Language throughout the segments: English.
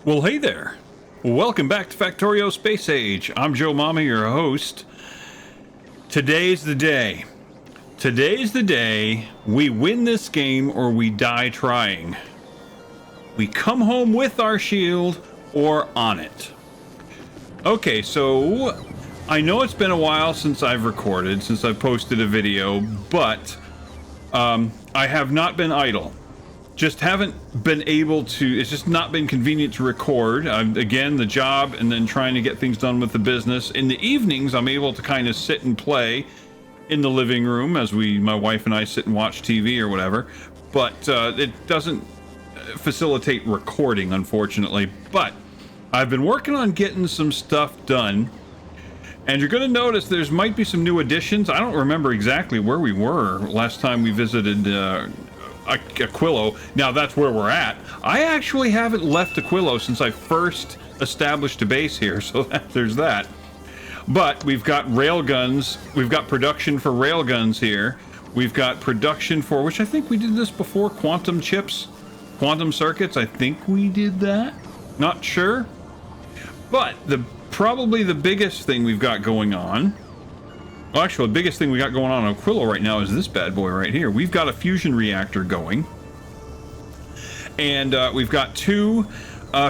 Well, hey there. Welcome back to Factorio Space Age. I'm Joe Mama, your host. Today's the day. Today's the day we win this game or we die trying. We come home with our shield or on it. Okay, so I know it's been a while since I've recorded, since I've posted a video, but I have not been idle. Just haven't been able to, it's just not been convenient to record. Again, the job and then trying to get things done with the business. In the evenings, I'm able to kind of sit and play in the living room as my wife and I sit and watch TV or whatever. But it doesn't facilitate recording, unfortunately. But I've been working on getting some stuff done. And you're going to notice there's might be some new additions. I don't remember exactly where we were last time we visited Aquilo. Now that's where we're at. I actually haven't left Aquilo since I first established a base here, so there's that. But we've got railguns. We've got production for railguns here. We've got production for, which I think we did this before, quantum chips, quantum circuits. I think we did that. Not sure. But probably the biggest thing we've got going on, well, actually, the biggest thing we got going on Aquilo right now is this bad boy right here. We've got a fusion reactor going, and we've got two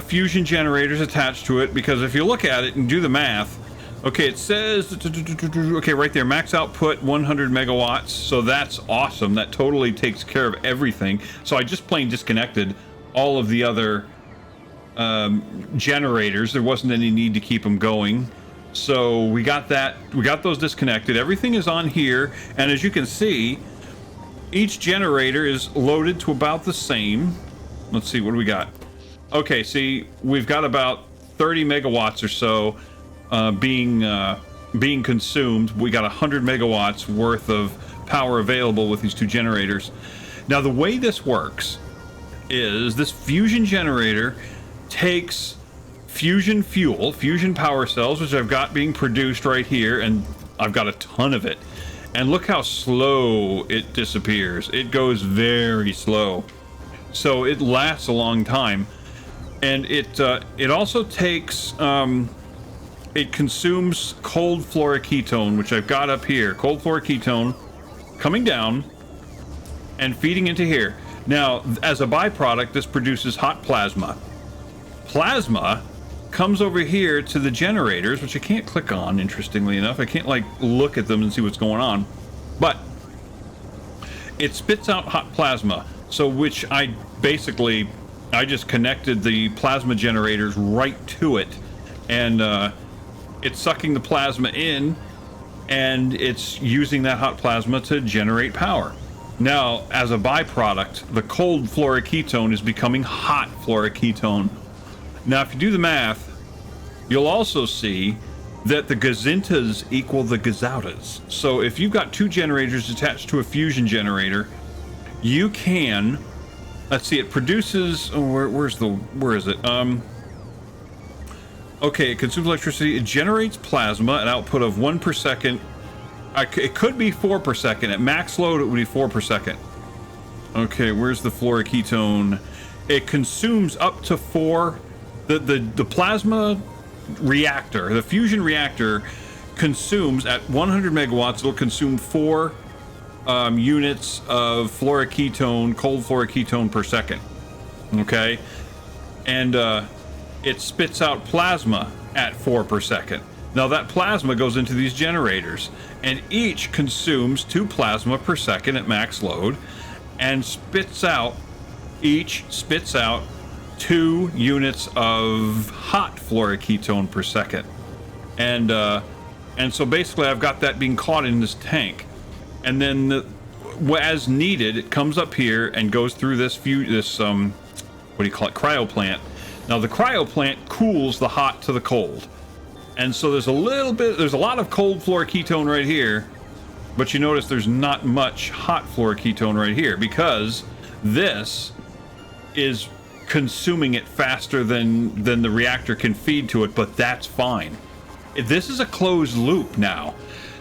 fusion generators attached to it, because if you look at it and do the math, okay, it says, okay, right there, max output 100 megawatts, so that's awesome. That totally takes care of everything. So I just plain disconnected all of the other generators. There wasn't any need to keep them going. So we got those disconnected. Everything is on here, and as you can see, each generator is loaded to about the same. Let's see, what do we got? Okay, see, we've got about 30 megawatts or so being consumed. We got 100 megawatts worth of power available with these two generators. Now, the way this works is this fusion generator takes fusion fuel, fusion power cells, which I've got being produced right here, and I've got a ton of it. And look how slow it disappears. It goes very slow. So it lasts a long time. And it also takes, it consumes cold fluoroketone, which I've got up here. Cold fluoroketone coming down and feeding into here. Now, as a byproduct, this produces hot plasma. Plasma comes over here to the generators, which I can't click on, interestingly enough. I can't like look at them and see what's going on, but it spits out hot plasma. So which I just connected the plasma generators right to it, and it's sucking the plasma in, and it's using that hot plasma to generate power. Now, as a byproduct, the cold fluoroketone is becoming hot fluoroketone. Now, if you do the math, you'll also see that the gazintas equal the gazoutas. So if you've got two generators attached to a fusion generator, you can, let's see, it produces, where is it? Okay, it consumes electricity, it generates plasma, an output of 1 per second. It could be 4 per second. At max load, it would be 4 per second. Okay, where's the fluoroketone? It consumes up to 4. The plasma reactor, the fusion reactor, consumes at 100 megawatts. It'll consume 4 units of fluoroketone, cold fluoroketone per second. Okay, and it spits out plasma at 4 per second. Now that plasma goes into these generators, and each consumes 2 plasma per second at max load, and each spits out 2 units of hot fluoroketone per second. And so basically I've got that being caught in this tank, and then as needed, it comes up here and goes through this what do you call it, cryo plant. Now the cryo plant cools the hot to the cold, and so there's a lot of cold fluoroketone right here, but you notice there's not much hot fluoroketone right here, because this is consuming it faster than the reactor can feed to it. But that's fine. This is a closed loop now,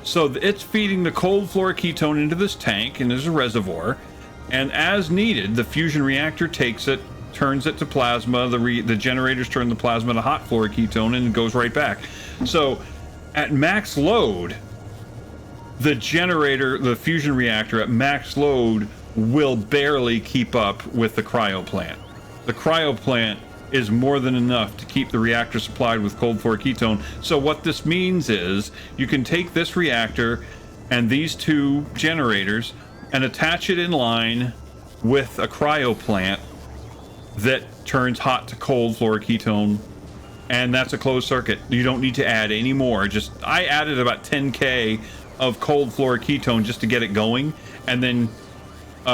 so it's feeding the cold fluoroketone into this tank, and there's a reservoir, and as needed, the fusion reactor takes it turns it to plasma. The generators turn the plasma to hot fluoroketone, and it goes right back. So at max load, the generator, the fusion reactor at max load will barely keep up with the cryo plant. The cryo plant is more than enough to keep the reactor supplied with cold fluoroketone. So what this means is you can take this reactor and these two generators and attach it in line with a cryo plant that turns hot to cold fluoroketone, and that's a closed circuit. You don't need to add any more. Just, I added about 10K of cold fluoroketone just to get it going, and then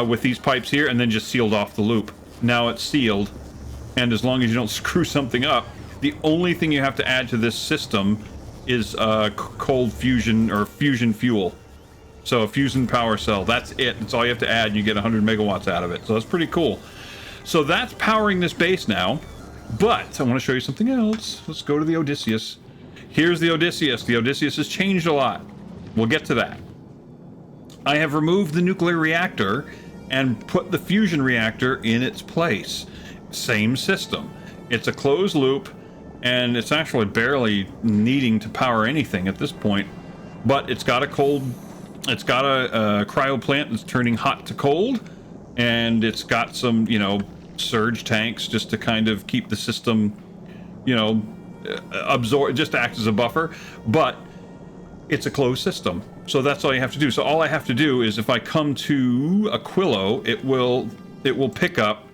with these pipes here, and then just sealed off the loop. Now it's sealed, and as long as you don't screw something up, the only thing you have to add to this system is cold fusion or fusion fuel. So a fusion power cell, that's it. That's all you have to add, and you get 100 megawatts out of it. So that's pretty cool. So that's powering this base now, but I want to show you something else. Let's go to the Odysseus. Here's the Odysseus. The Odysseus has changed a lot. We'll get to that. I have removed the nuclear reactor and put the fusion reactor in its place. Same system. It's a closed loop, and it's actually barely needing to power anything at this point, but it's got a cryo plant that's turning hot to cold, and it's got some, surge tanks just to kind of keep the system, absorb, just to act as a buffer, but it's a closed system. So that's all you have to do. So all I have to do is, if I come to Aquilo, it will pick up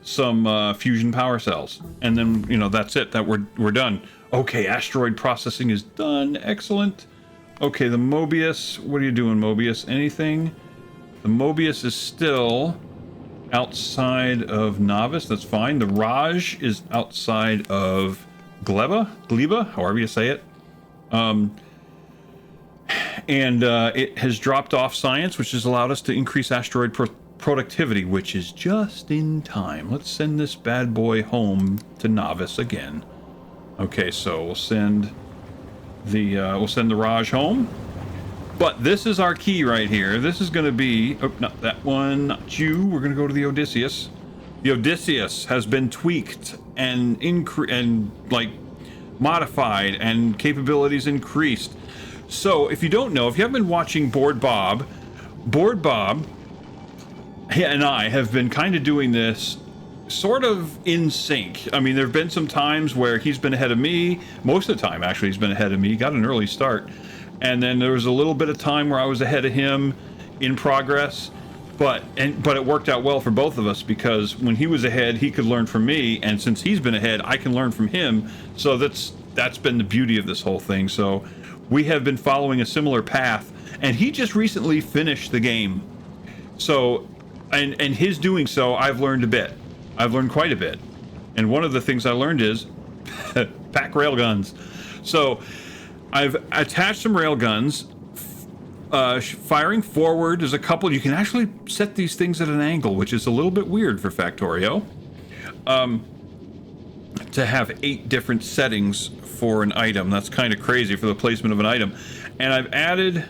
some fusion power cells, and then that's it. That we're done. Okay, asteroid processing is done. Excellent. Okay, the Mobius. What are you doing, Mobius? Anything? The Mobius is still outside of Novice. That's fine. The Raj is outside of Gleba, however you say it. And it has dropped off science, which has allowed us to increase asteroid productivity, which is just in time. Let's send this bad boy home to Novice again. Okay, so we'll send the Raj home. But this is our key right here. This is going to be, oh, not that one, not you. We're going to go to the Odysseus. The Odysseus has been tweaked and modified, and capabilities increased. So if you don't know, if you haven't been watching Board Bob and I have been kind of doing this sort of in sync. I mean, there have been some times where he's been ahead of me. Most of the time, actually, he's been ahead of me. He got an early start. And then there was a little bit of time where I was ahead of him in progress. But it worked out well for both of us, because when he was ahead, he could learn from me. And since he's been ahead, I can learn from him. So that's been the beauty of this whole thing. So we have been following a similar path. And he just recently finished the game. So, and his doing so, I've learned a bit. I've learned quite a bit. And one of the things I learned is pack railguns. So I've attached some railguns, firing forward. There's a couple. You can actually set these things at an angle, which is a little bit weird for Factorio. To have 8 different settings for an item. That's kind of crazy for the placement of an item. And I've added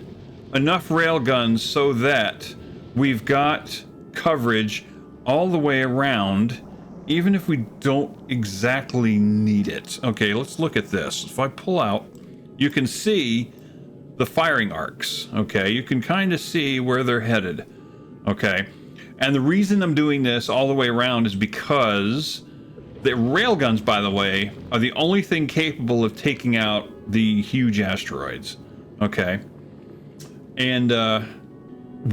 enough railguns so that we've got coverage all the way around, even if we don't exactly need it. Okay, let's look at this. If I pull out, you can see the firing arcs. Okay, you can kind of see where they're headed. Okay, and the reason I'm doing this all the way around is because the railguns, by the way, are the only thing capable of taking out the huge asteroids. Okay, and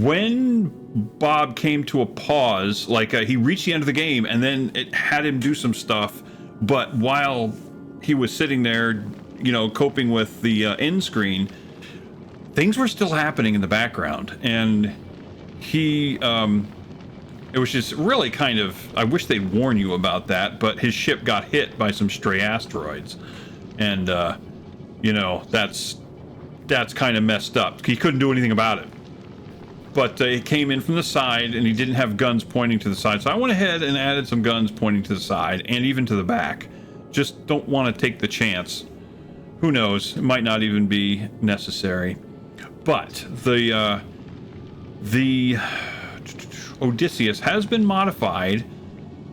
when Bob came to a pause, he reached the end of the game, and then it had him do some stuff, but while he was sitting there, coping with the end screen, things were still happening in the background, and he it was just really kind of, I wish they'd warn you about that, but his ship got hit by some stray asteroids, and that's kind of messed up. He couldn't do anything about it. But it came in from the side, and he didn't have guns pointing to the side. So I went ahead and added some guns pointing to the side and even to the back. Just don't want to take the chance. Who knows? It might not even be necessary. But the Odysseus has been modified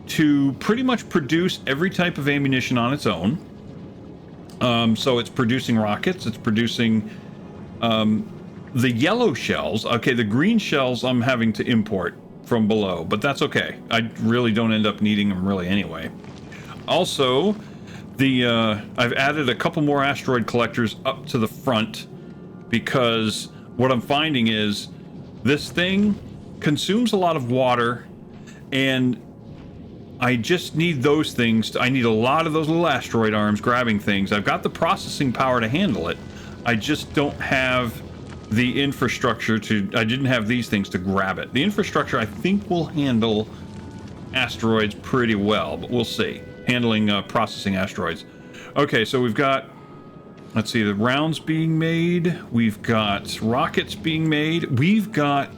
to pretty much produce every type of ammunition on its own. So it's producing rockets, it's producing the yellow shells. Okay, the green shells I'm having to import from below, but that's okay. I really don't end up needing them really anyway. Also, I've added a couple more asteroid collectors up to the front because what I'm finding is this thing consumes a lot of water, and I just need those things. I need a lot of those little asteroid arms grabbing things. I've got the processing power to handle it. I just don't have the infrastructure I didn't have these things to grab it. The infrastructure I think will handle asteroids pretty well, but we'll see. Handling processing asteroids. Okay, so we've got, let's see, the rounds being made. We've got rockets being made. We've got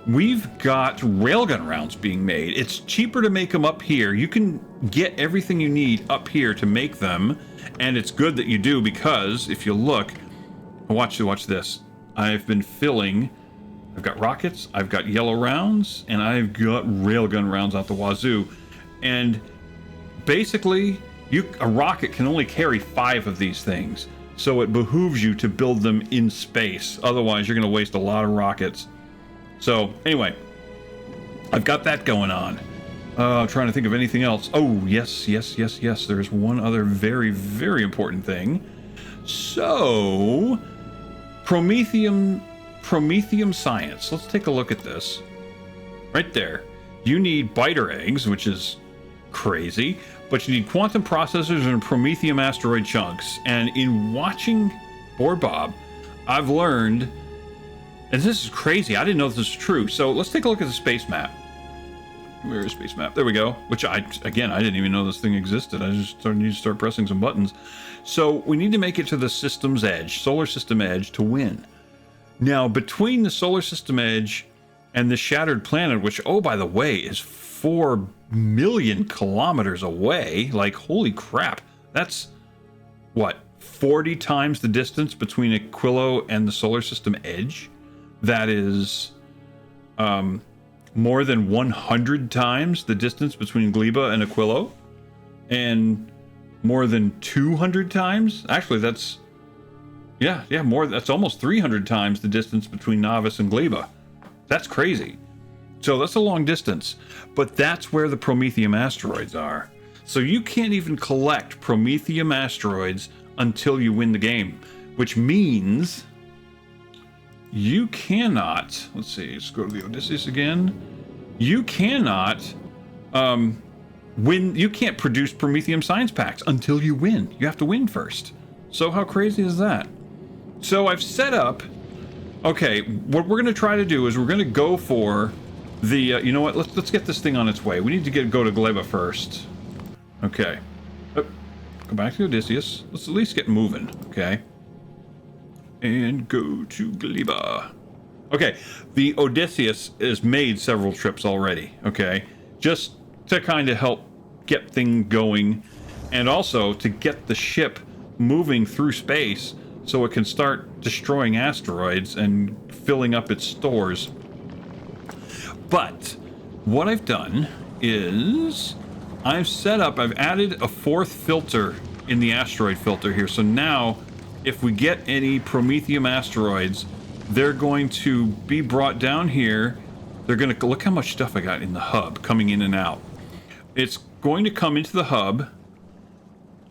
railgun rounds being made. It's cheaper to make them up here. You can get everything you need up here to make them, and it's good that you do because if you look, watch this. I've been filling. I've got rockets, I've got yellow rounds, and I've got railgun rounds out the wazoo. And basically, a rocket can only carry 5 of these things. So it behooves you to build them in space. Otherwise, you're going to waste a lot of rockets. So, anyway, I've got that going on. I'm trying to think of anything else. Oh, yes. There's one other very, very important thing. So, Promethium science. Let's take a look at this. Right there. You need biter eggs, which is crazy, but you need quantum processors and Promethium asteroid chunks. And in watching Boar Bob, I've learned, and this is crazy, I didn't know this was true. So let's take a look at the space map. Where is space map? There we go. Which I didn't even know this thing existed. I just need to start pressing some buttons. So we need to make it to the system's edge, solar system edge, to win. Now, between the solar system edge and the shattered planet, which, oh, by the way, is 4 million kilometers away, like, holy crap, that's, what, 40 times the distance between Aquilo and the solar system edge? That is, more than 100 times the distance between Gleba and Aquilo, and more than 200 times. Actually, that's that's almost 300 times the distance between Novice and Gleba. That's crazy. So that's a long distance, but that's where the Promethium asteroids are. So you can't even collect Promethium asteroids until you win the game, which means you cannot, let's see, let's go to the Odysseus again. You cannot you can't produce Promethium science packs until you win. You have to win first. So how crazy is that? So I've set up, okay, what we're going to try to do is we're going to go for the, you know what, let's get this thing on its way. We need to go to Gleba first. Okay. Go back to Odysseus. Let's at least get moving, okay? And go to Gleba. Okay, the Odysseus has made several trips already, okay? Just to kind of help get things going, and also to get the ship moving through space so it can start destroying asteroids and filling up its stores. But what I've done is I've added a 4th filter in the asteroid filter here. So now if we get any Promethium asteroids, they're going to be brought down here. They're going to, look how much stuff I got in the hub coming in and out. It's going to come into the hub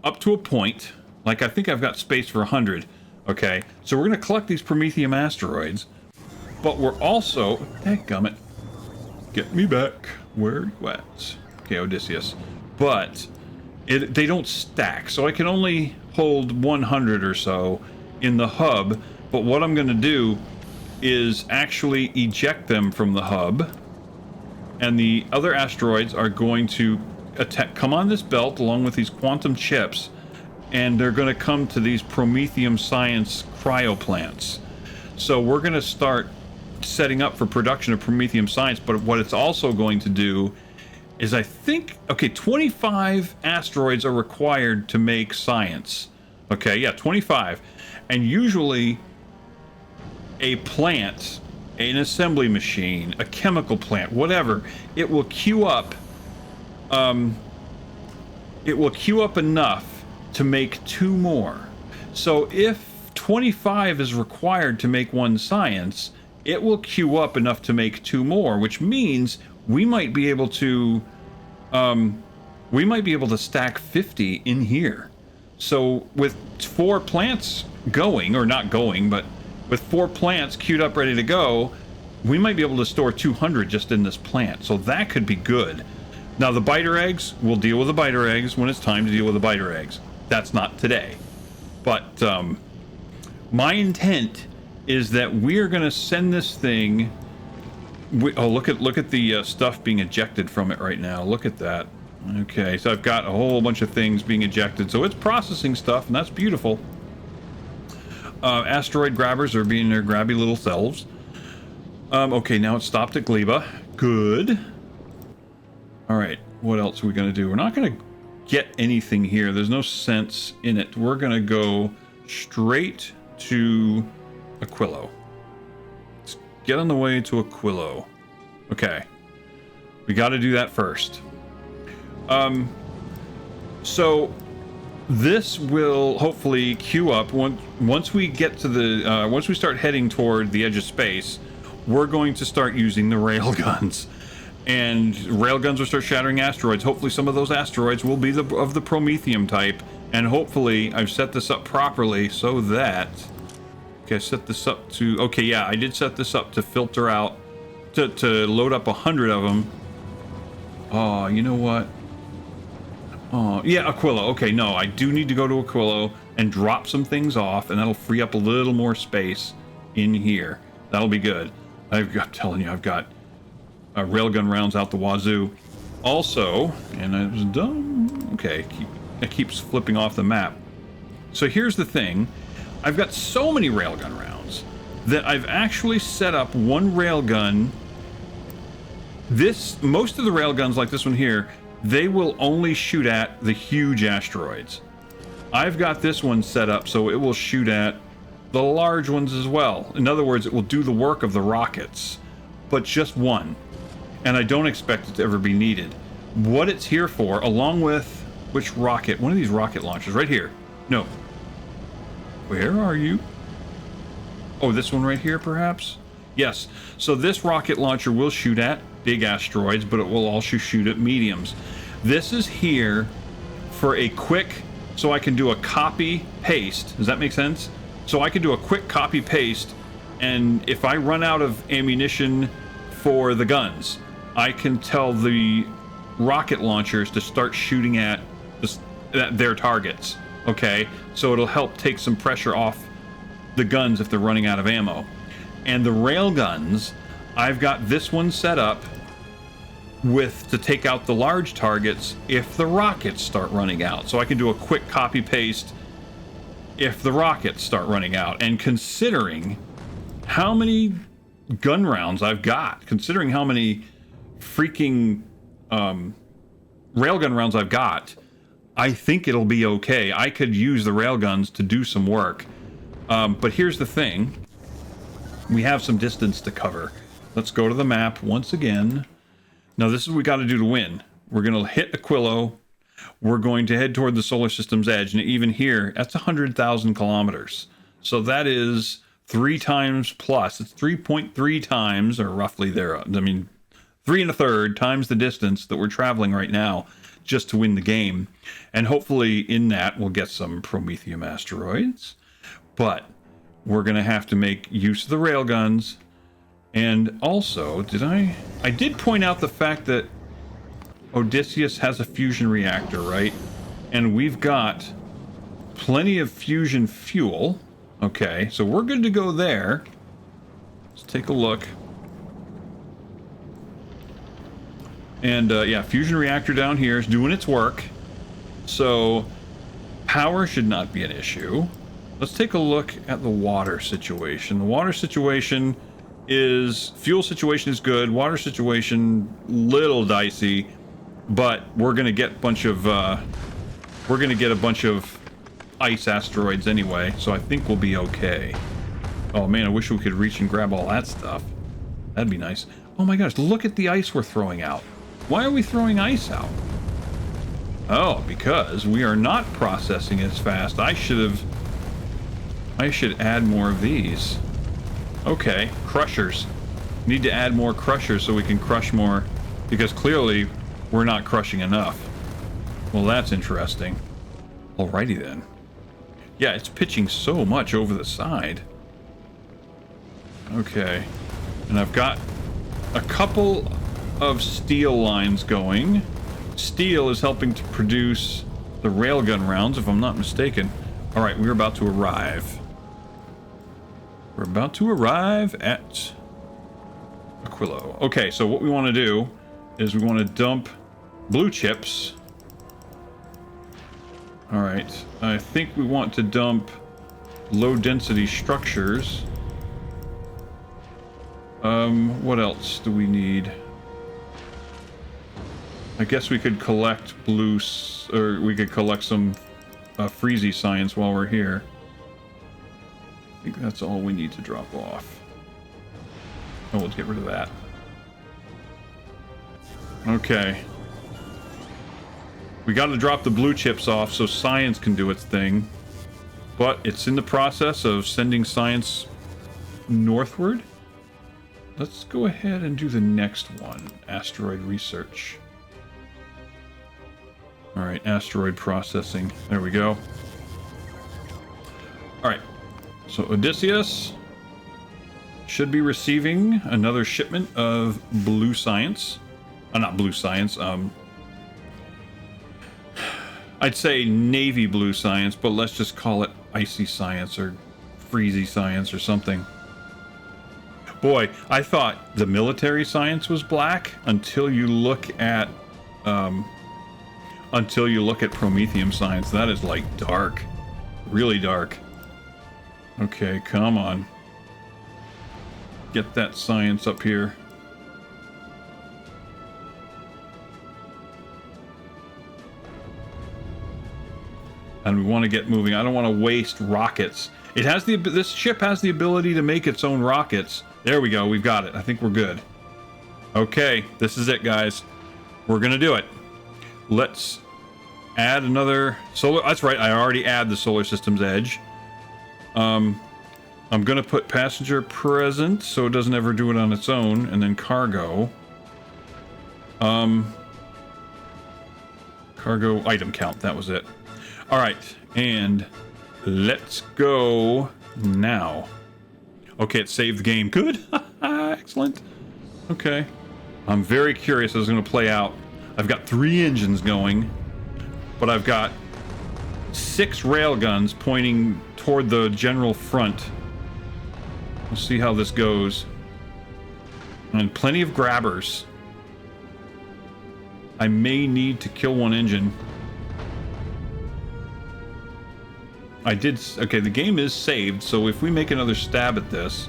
up to a point. Like, I think I've got space for 100. Okay, so we're going to collect these Promethium asteroids, but we're also, dadgummit, get me back. Where you at? Okay, Odysseus. But they don't stack, so I can only hold 100 or so in the hub. But what I'm going to do is actually eject them from the hub, and the other asteroids are going to come on this belt along with these quantum chips, and they're going to come to these Promethium science cryoplants. So we're going to start setting up for production of Promethium science, but what it's also going to do is, I think, okay, 25 asteroids are required to make science. Okay, yeah, 25. And usually a plant an assembly machine, a chemical plant, whatever. It will queue up. It will queue up enough to make 2 more. So if 25 is required to make 1 science, it will queue up enough to make 2 more, which means we might be able to stack 50 in here. So with 4 plants going, or not going, but with 4 plants queued up ready to go, we might be able to store 200 just in this plant. So that could be good. Now the biter eggs, we'll deal with the biter eggs when it's time to deal with the biter eggs. That's not today. But my intent is that we're going to send this thing. Look at the stuff being ejected from it right now. Look at that. Okay, so I've got a whole bunch of things being ejected. So it's processing stuff, and that's beautiful. Asteroid grabbers are being their grabby little selves. Okay, now it's stopped at Gleba. Good. All right, what else are we going to do? We're not going to get anything here. There's no sense in it. We're going to go straight to Aquilo. Let's get on the way to Aquilo. Okay. We got to do that first. So this will hopefully queue up once we get to the once we start heading toward the edge of space. We're going to start using the railguns. And railguns will start shattering asteroids. Hopefully some of those asteroids will be of the Promethium type. And hopefully I've set this up properly so that... Okay, I set this up to... Okay, yeah, I did set this up to filter out... To load up 100 of them. Oh, you know what? Oh, yeah, Aquilo. Okay, no, I do need to go to Aquilo and drop some things off. And that'll free up a little more space in here. That'll be good. I'm telling you, I've got... railgun rounds out the wazoo. Also, and I was done. Okay, it keeps flipping off the map. So here's the thing. I've got so many railgun rounds that I've actually set up one railgun. Most of the railguns like this one here, they will only shoot at the huge asteroids. I've got this one set up so it will shoot at the large ones as well. In other words, it will do the work of the rockets, but just one. And I don't expect it to ever be needed. What it's here for, along with which rocket? One of these rocket launchers right here. No. Where are you? Oh, this one right here, perhaps? Yes. So this rocket launcher will shoot at big asteroids, but it will also shoot at mediums. This is here for a quick, so I can do a copy paste. Does that make sense? So I can do a quick copy paste, and if I run out of ammunition for the guns, I can tell the rocket launchers to start shooting at their targets. Okay, so it'll help take some pressure off the guns if they're running out of ammo. And the rail guns, I've got this one set up to take out the large targets if the rockets start running out. So I can do a quick copy paste if the rockets start running out. And considering how many gun rounds I've got, considering how many freaking railgun rounds I've got, I think it'll be okay. I could use the railguns to do some work. But here's the thing. We have some distance to cover. Let's go to the map once again. Now this is what we got to do to win. We're going to hit Aquilo. We're going to head toward the solar system's edge. And even here, that's 100,000 kilometers. So that is 3 times plus. It's 3.3 times, or roughly there. I mean, 3 1/3 times the distance that we're traveling right now just to win the game. And hopefully in that we'll get some Promethium asteroids. But we're going to have to make use of the railguns. And also, I did point out the fact that Odysseus has a fusion reactor, right? And we've got plenty of fusion fuel. Okay, so we're good to go there. Let's take a look. And yeah, fusion reactor down here is doing its work. So power should not be an issue. Let's take a look at the water situation. The water situation is, fuel situation is good. Water situation, little dicey, but we're gonna get a bunch of ice asteroids anyway, so I think we'll be okay. Oh man, I wish we could reach and grab all that stuff. That'd be nice. Oh my gosh, look at the ice we're throwing out. Why are we throwing ice out? Oh, because we are not processing as fast. I should add more of these. Okay, crushers. Need to add more crushers so we can crush more, because clearly we're not crushing enough. Well, that's interesting. Alrighty then. Yeah, it's pitching so much over the side. Okay. And I've got a couple of steel lines going. Steel is helping to produce the railgun rounds, if I'm not mistaken. Alright, we're about to arrive. We're about to arrive at Aquilo. Okay, so what we want to do is we want to dump blue chips. Alright, I think we want to dump low density structures. What else do we need? I guess we could collect or we could collect some freezy science while we're here. I think that's all we need to drop off. Oh, let's get rid of that. Okay. We got to drop the blue chips off so science can do its thing. But it's in the process of sending science northward. Let's go ahead and do the next one. Asteroid research. Alright, asteroid processing. There we go. Alright. So Odysseus should be receiving another shipment of blue science. Not blue science, I'd say navy blue science, but let's just call it icy science or freezy science or something. Boy, I thought the military science was black until you look at Prometheum science. That is like dark. Really dark. Okay, come on. Get that science up here. And we want to get moving. I don't want to waste rockets. This ship has the ability to make its own rockets. There we go. We've got it. I think we're good. Okay, this is it, guys. We're gonna do it. Let's add another solar. That's right. I already add the solar system's edge. I'm gonna put passenger present so it doesn't ever do it on its own, and then cargo. Cargo item count. That was it. All right, and let's go now. Okay, it saved the game. Good. Excellent. Okay. I'm very curious how this is going to play out. I've got 3 engines going, but I've got 6 railguns pointing toward the general front. We'll see how this goes. And plenty of grabbers. I may need to kill one engine. Okay, the game is saved, so if we make another stab at this,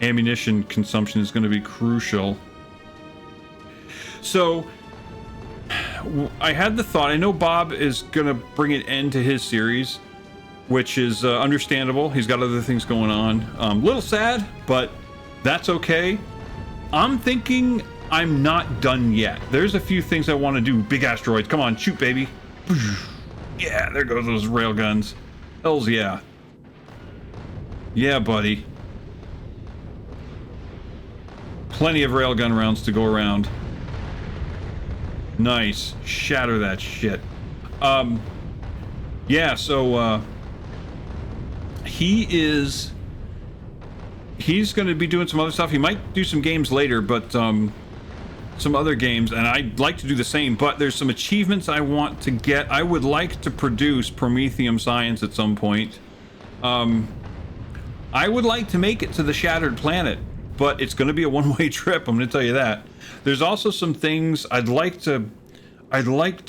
ammunition consumption is going to be crucial. So, I had the thought, I know Bob is going to bring an end to his series, which is understandable. He's got other things going on. Little sad, but that's okay. I'm thinking I'm not done yet. There's a few things I want to do. Big asteroids, come on, shoot, baby. Yeah, there goes those railguns. Hells yeah. Yeah, buddy. Plenty of railgun rounds to go around. Nice. Shatter that shit. Yeah, so, he's going to be doing some other stuff. He might do some games later, but, some other games, and I'd like to do the same, but there's some achievements I want to get. I would like to produce Prometheum science at some point. I would like to make it to the Shattered Planet, but it's going to be a one-way trip, I'm going to tell you that. There's also some things I'd like to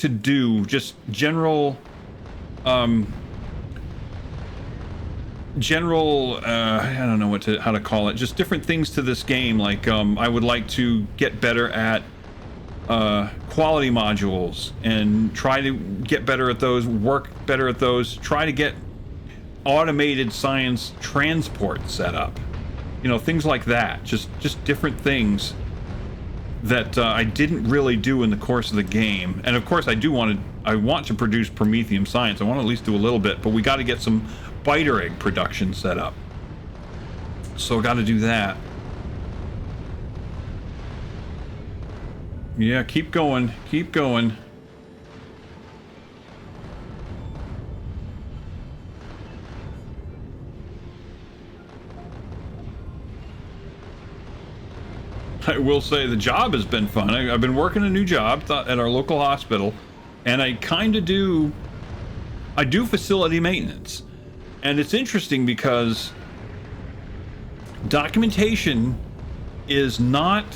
do, just general I don't know how to call it, just different things to this game. Like I would like to get better at quality modules and try to get better at those, work better at those, try to get automated science transport set up. You know, things like that. Just different things that I didn't really do in the course of the game. And of course, I want to produce Prometheum science. I want to at least do a little bit, but we got to get some biter egg production set up. So I got to do that. Yeah, keep going. Keep going. I will say the job has been fun. I've been working a new job at our local hospital, and I kind of do facility maintenance. And it's interesting because documentation is not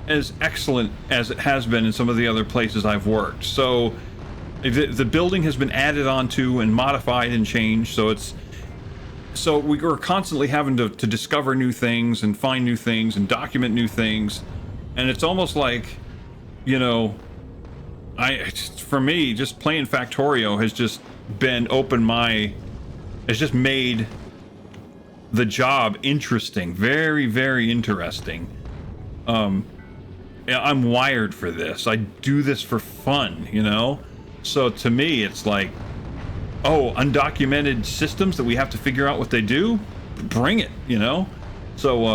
as excellent as it has been in some of the other places I've worked. So the building has been added onto and modified and changed, so we were constantly having to discover new things and find new things and document new things. And it's almost like, you know, for me, just playing Factorio has just been has just made the job interesting. Very, very interesting. I'm wired for this. I do this for fun, you know? So to me, it's like, oh, undocumented systems that we have to figure out what they do? Bring it, you know? So,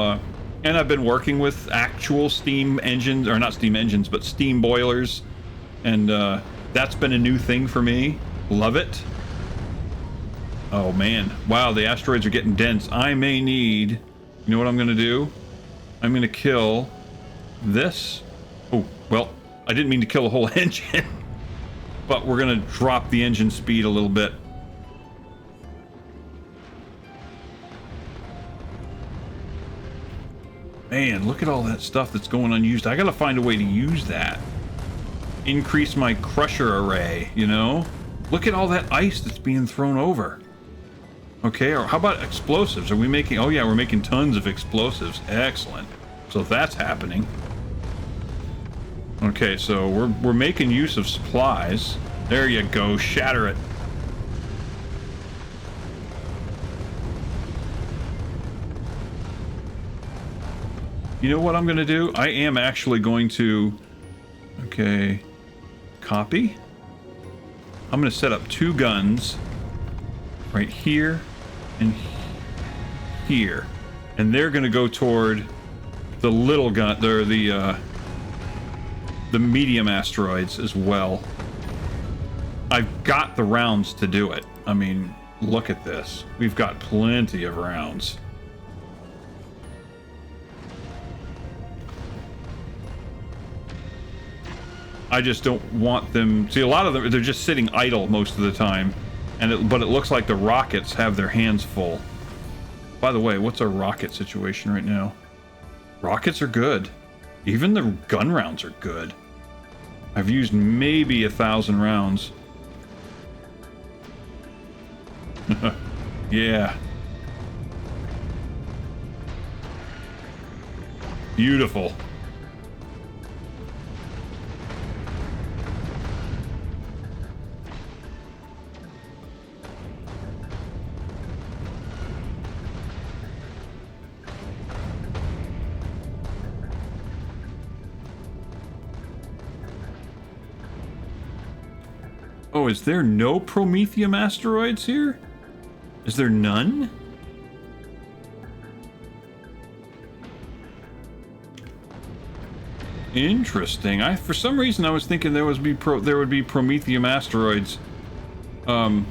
and I've been working with actual steam engines, or not steam engines, but steam boilers. And that's been a new thing for me. Love it. Oh, man. Wow, the asteroids are getting dense. I may need... You know what I'm going to do? I'm going to kill this. Oh, well, I didn't mean to kill the whole engine. But we're going to drop the engine speed a little bit. Man, look at all that stuff that's going unused. I got to find a way to use that. Increase my crusher array, you know? Look at all that ice that's being thrown over. Okay, or how about explosives? Are we making... Oh yeah, we're making tons of explosives. Excellent. So that's happening. Okay, so we're making use of supplies. There you go, shatter it. You know what I'm going to do? I am actually going to... Okay. Copy. I'm going to set up 2 guns. Right here and here. And they're going to go toward the little gun... They're the medium asteroids as well. I've got the rounds to do it. I mean, look at this. We've got plenty of rounds. I just don't want them... See, a lot of them, they're just sitting idle most of the time. But it looks like the rockets have their hands full. By the way, what's our rocket situation right now? Rockets are good. Even the gun rounds are good. I've used maybe 1,000 rounds. Yeah. Beautiful. Oh, is there no Prometheum asteroids here? Is there none? Interesting. For some reason I was thinking there would be Prometheum asteroids. But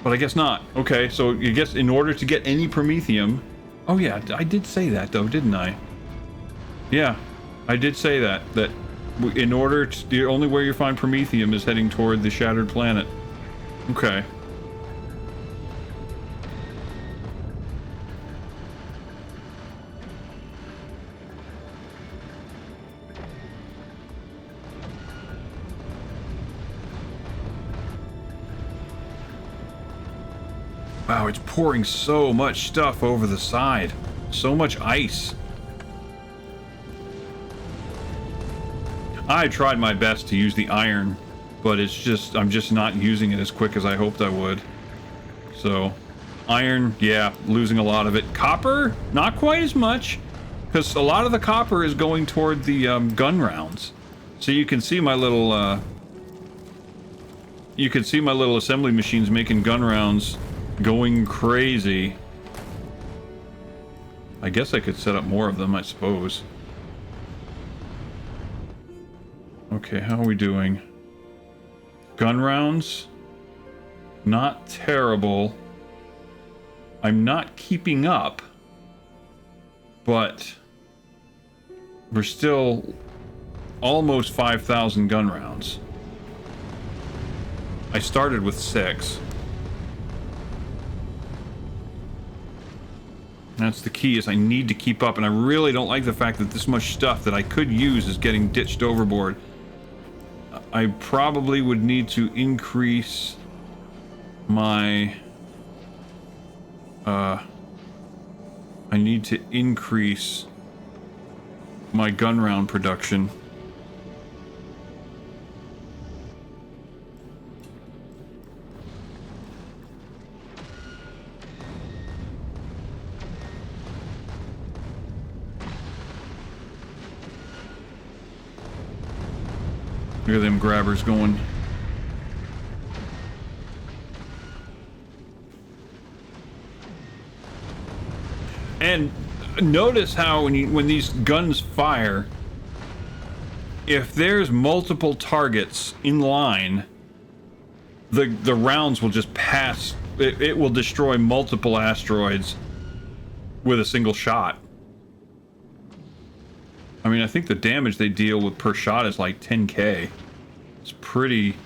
I guess not. Okay, so I guess in order to get any Prometheum... Oh yeah, I did say that though, didn't I? Yeah, I did say that in order to... The only way you find Prometheum is heading toward the shattered planet. Okay. Wow, it's pouring so much stuff over the side. So much ice. I tried my best to use the iron but it's just, I'm just not using it as quick as I hoped I would. So, iron, yeah, losing a lot of it. Copper, not quite as much, because a lot of the copper is going toward the gun rounds. So you can see my little, assembly machines making gun rounds going crazy. I guess I could set up more of them, I suppose. Okay, how are we doing? Gun rounds? Not terrible. I'm not keeping up, but we're still almost 5,000 gun rounds. I started with 6. That's the key, is I need to keep up, and I really don't like the fact that this much stuff that I could use is getting ditched overboard. I probably would need to increase my... I need to increase my gun round production. Look at them grabbers going. And notice how when these guns fire, if there's multiple targets in line, the rounds will just pass. It will destroy multiple asteroids with a single shot. I mean, I think the damage they deal with per shot is like 10k. It's pretty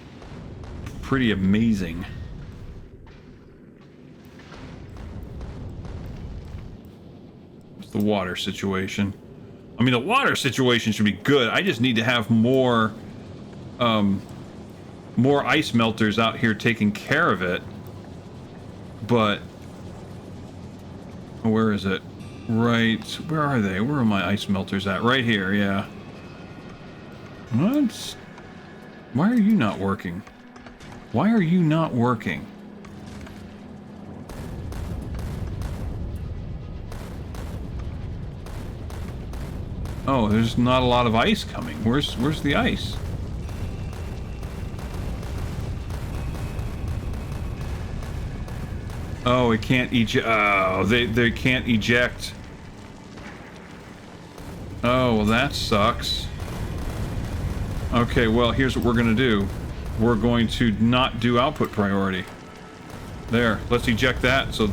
amazing. What's the water situation? I mean, the water situation should be good. I just need to have more ice melters out here taking care of it. But where is it? Right, where are they? Where are my ice melters at? Right here, yeah. What? Why are you not working? Why are you not working? Oh, there's not a lot of ice coming. Where's the ice? Oh, it can't eject. Oh, they can't eject. Oh, well, that sucks. Okay, well, here's what we're gonna do. We're going to not do output priority. There, let's eject that so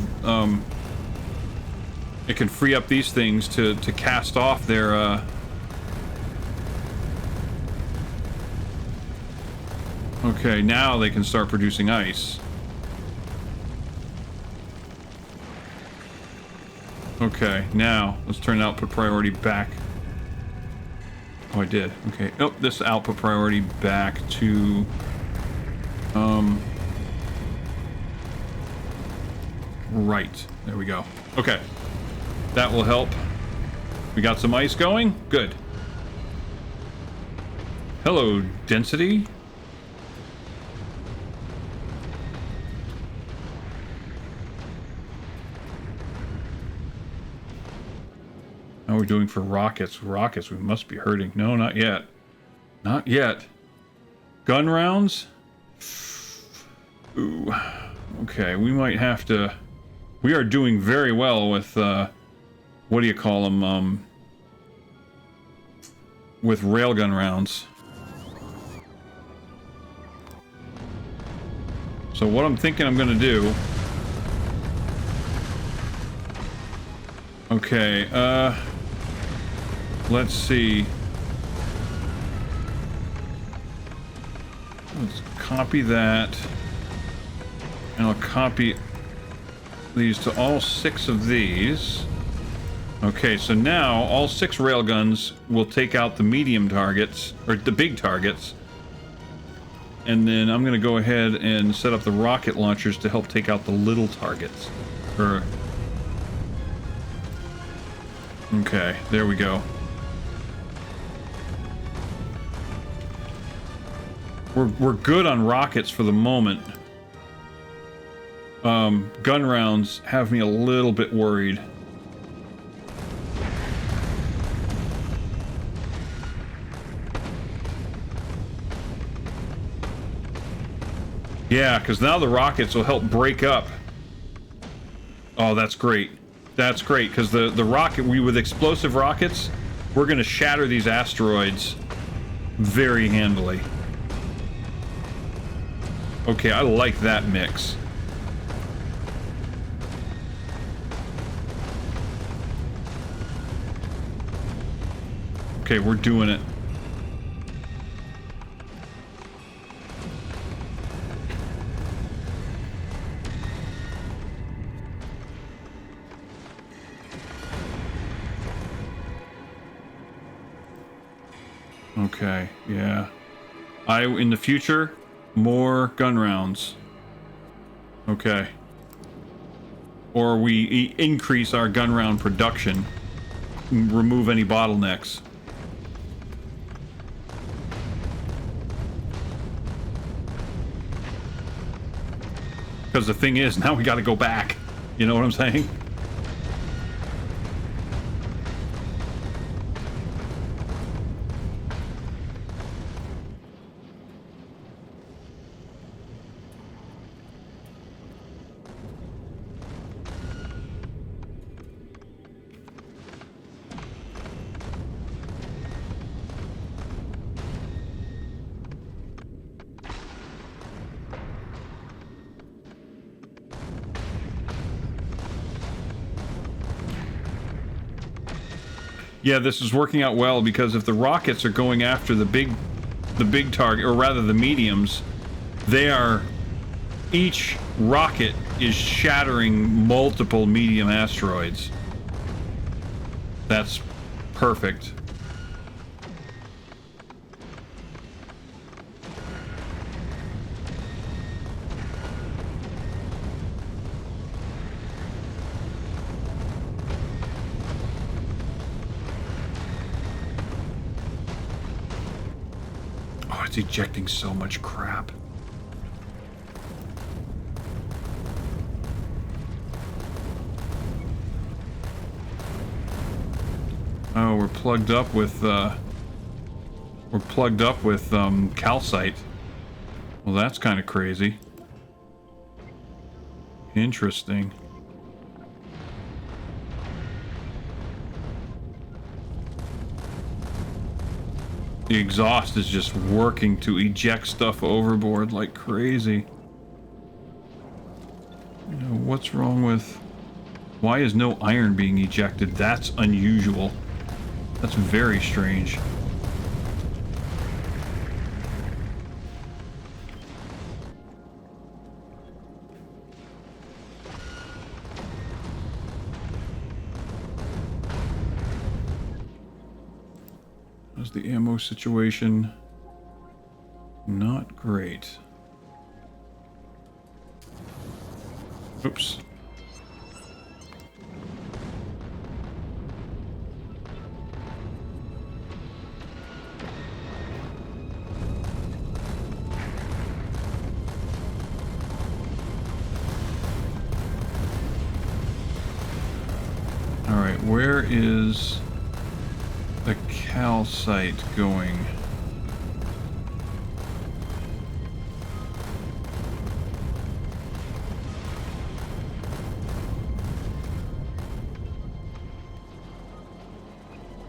it can free up these things to cast off their Okay, now they can start producing ice. Okay, now let's turn output priority back. Oh, I did. Okay. Nope, this output priority back to right. There we go. Okay. That will help. We got some ice going? Good. Hello, density. How are we doing for rockets? Rockets, we must be hurting. No, not yet. Not yet. Gun rounds? Ooh. Okay, we might have to... We are doing very well with, what do you call them? With railgun rounds. So what I'm thinking I'm gonna do... Okay, let's see. Let's copy that. And I'll copy these to all 6 of these. Okay, so now all 6 railguns will take out the medium targets, or the big targets. And then I'm gonna go ahead and set up the rocket launchers to help take out the little targets. Okay, there we go. We're good on rockets for the moment. Gun rounds have me a little bit worried. Yeah, because now the rockets will help break up. Oh, that's great. That's great, because the rocket, with explosive rockets, we're going to shatter these asteroids very handily. Okay, I like that mix. Okay, we're doing it. Okay, yeah. In the future, more gun rounds. Okay. Or we increase our gun round production. Remove any bottlenecks. Because the thing is, now we gotta go back. You know what I'm saying? Yeah, this is working out well because if the rockets are going after the big target, or rather the mediums, each rocket is shattering multiple medium asteroids. That's perfect. It's ejecting so much crap. Oh, we're plugged up with calcite. Well, that's kind of crazy. Interesting. The exhaust is just working to eject stuff overboard like crazy. You know, what's wrong with... Why is no iron being ejected? That's unusual. That's very strange. How's the ammo situation? Not great. Oops. All right, where is the calcite going?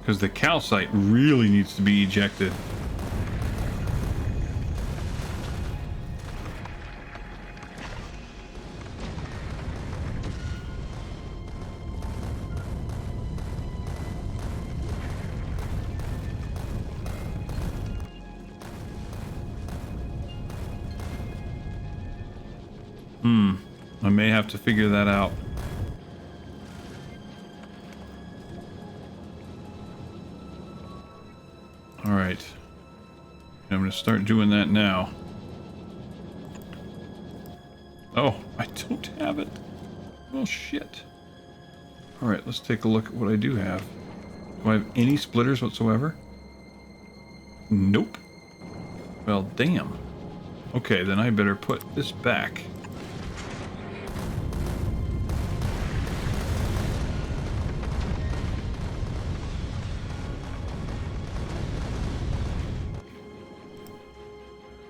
Because the calcite really needs to be ejected. I may have to figure that out. Alright. I'm going to start doing that now. Oh, I don't have it. Well, shit. Alright, let's take a look at what I do have. Do I have any splitters whatsoever? Nope. Well, damn. Okay, then I better put this back.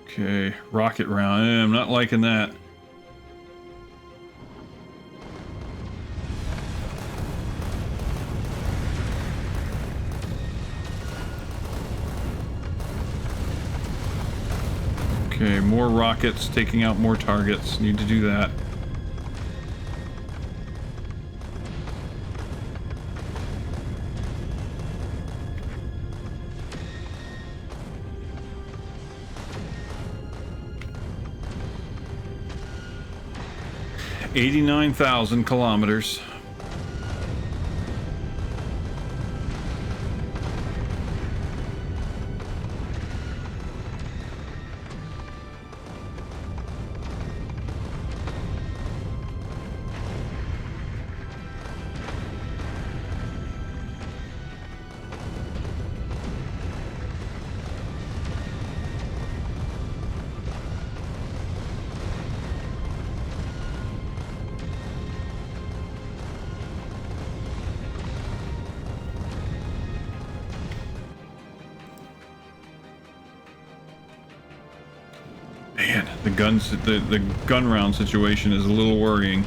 Okay, rocket round. I'm not liking that. Okay, more rockets, taking out more targets. Need to do that. $89,000 kilometers. Man, the gun round situation is a little worrying.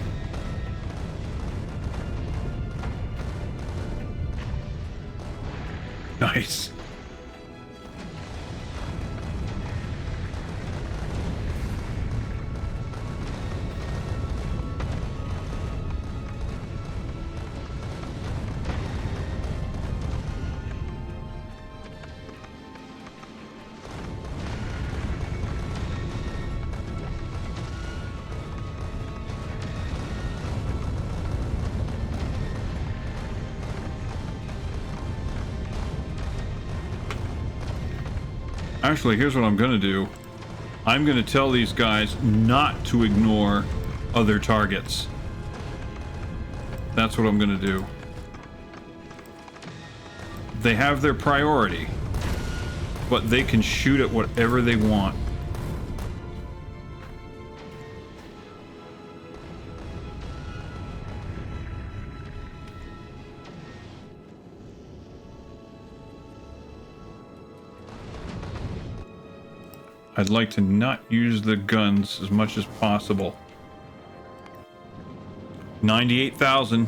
Nice. Actually, here's what I'm gonna do. I'm gonna tell these guys not to ignore other targets. That's what I'm gonna do. They have their priority, but they can shoot at whatever they want. I'd like to not use the guns as much as possible. 98,000.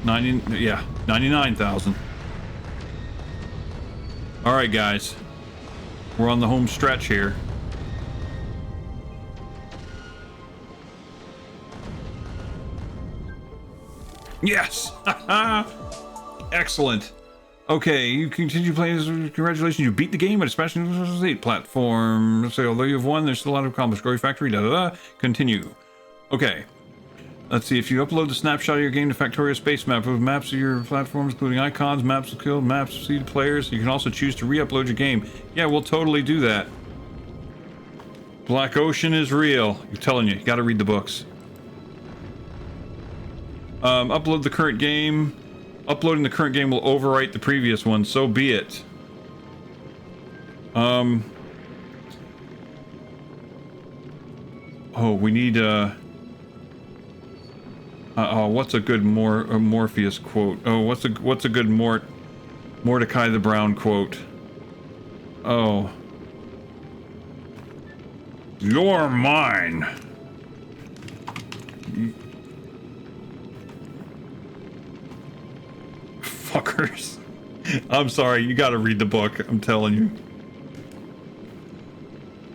99,000. All right, guys. We're on the home stretch here. Yes! Excellent. Okay, you continue playing. Congratulations, you beat the game at a special 8 platform. So although you've won, there's still a lot to accomplish. Glory Factory, Continue. Okay. Let's see, if you upload the snapshot of your game to Factorio Space Map with maps of your platforms, including icons, maps of killed, maps of seeded players, you can also choose to re-upload your game. Yeah, we'll totally do that. Black Ocean is real. I'm telling you, you gotta read the books. Upload the current game. Uploading the current game will overwrite the previous one, so be it. Oh, we need, what's a good Morpheus quote? Oh, what's a good Mordecai the Brown quote? Oh. You're mine. Fuckers. I'm sorry, you gotta read the book, I'm telling you.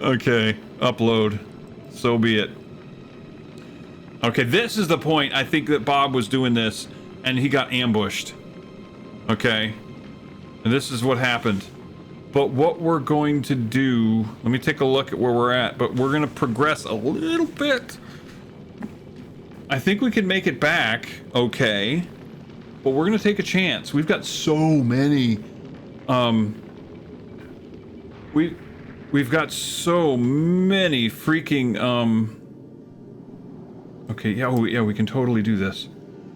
Okay, upload. So be it. Okay, this is the point I think that Bob was doing this and he got ambushed. Okay. And this is what happened. But what we're going to do, let me take a look at where we're at, but we're gonna progress a little bit. I think we can make it back, okay. But we're gonna take a chance. We've got so many, we've got so many freaking, okay, yeah, we can totally do this.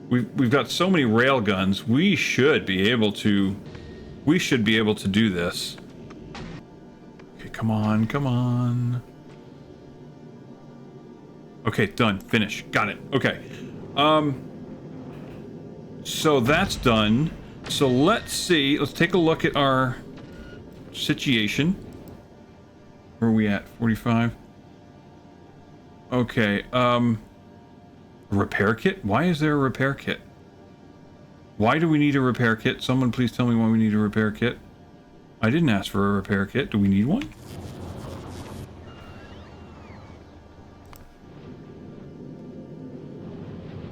We've got so many rail guns. We should be able to do this. Okay, come on, come on. Okay, done. Finish. Got it. Okay. So that's done. So let's see. Let's take a look at our situation. Where are we at? 45? Okay, repair kit? Why is there a repair kit? Why do we need a repair kit? Someone please tell me why we need a repair kit. I didn't ask for a repair kit. Do we need one?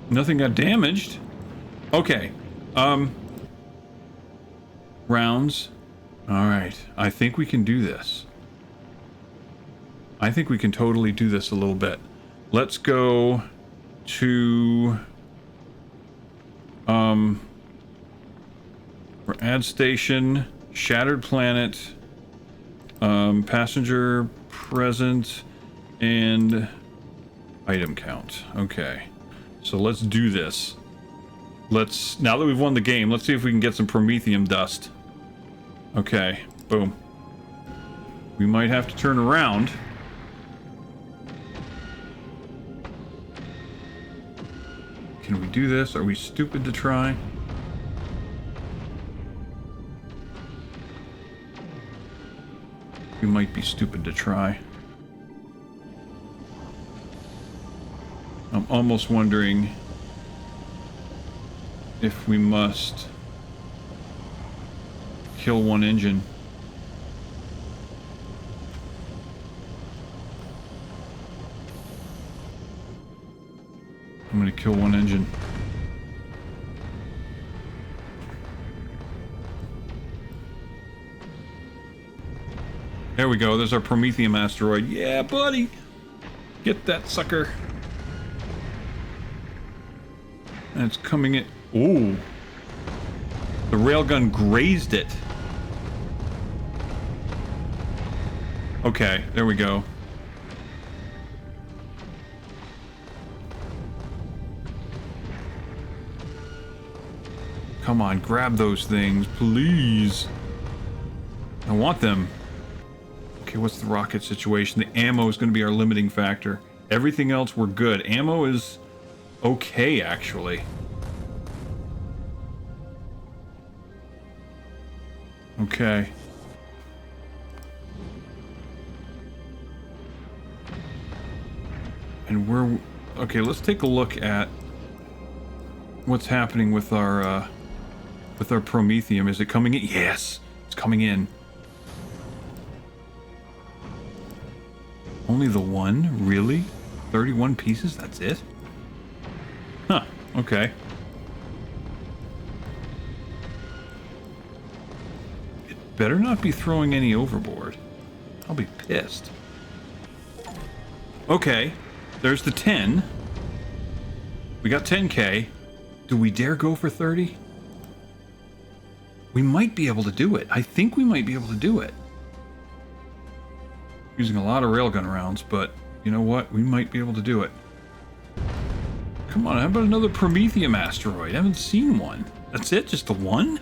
Nothing got damaged. Okay. Rounds. Alright. I think we can do this. I think we can totally do this a little bit. Let's go to... Ad station, Shattered Planet, passenger present, and item count. Okay. So let's do this. Let's, now that we've won the game, let's see if we can get some Promethium dust. Okay, boom. We might have to turn around. Can we do this? Are we stupid to try? We might be stupid to try. I'm almost wondering if we must kill one engine. I'm gonna kill one engine. There we go, there's our Promethium asteroid. Yeah, buddy! Get that sucker. And it's coming in. Ooh. The railgun grazed it. Okay, there we go. Come on, grab those things, please. I want them. Okay, what's the rocket situation? The ammo is going to be our limiting factor. Everything else we're good. Ammo is okay, actually. Okay. And we're... Okay, let's take a look at what's happening with our Promethium. Is it coming in? Yes! It's coming in. Only the one? Really? 31 pieces? That's it? Huh. Okay. It better not be throwing any overboard. I'll be pissed. Okay. There's the 10. We got 10k. Do we dare go for 30? We might be able to do it. I think we might be able to do it. Using a lot of railgun rounds, but you know what? We might be able to do it. Come on, how about another Promethium asteroid? I haven't seen one. That's it? Just the one?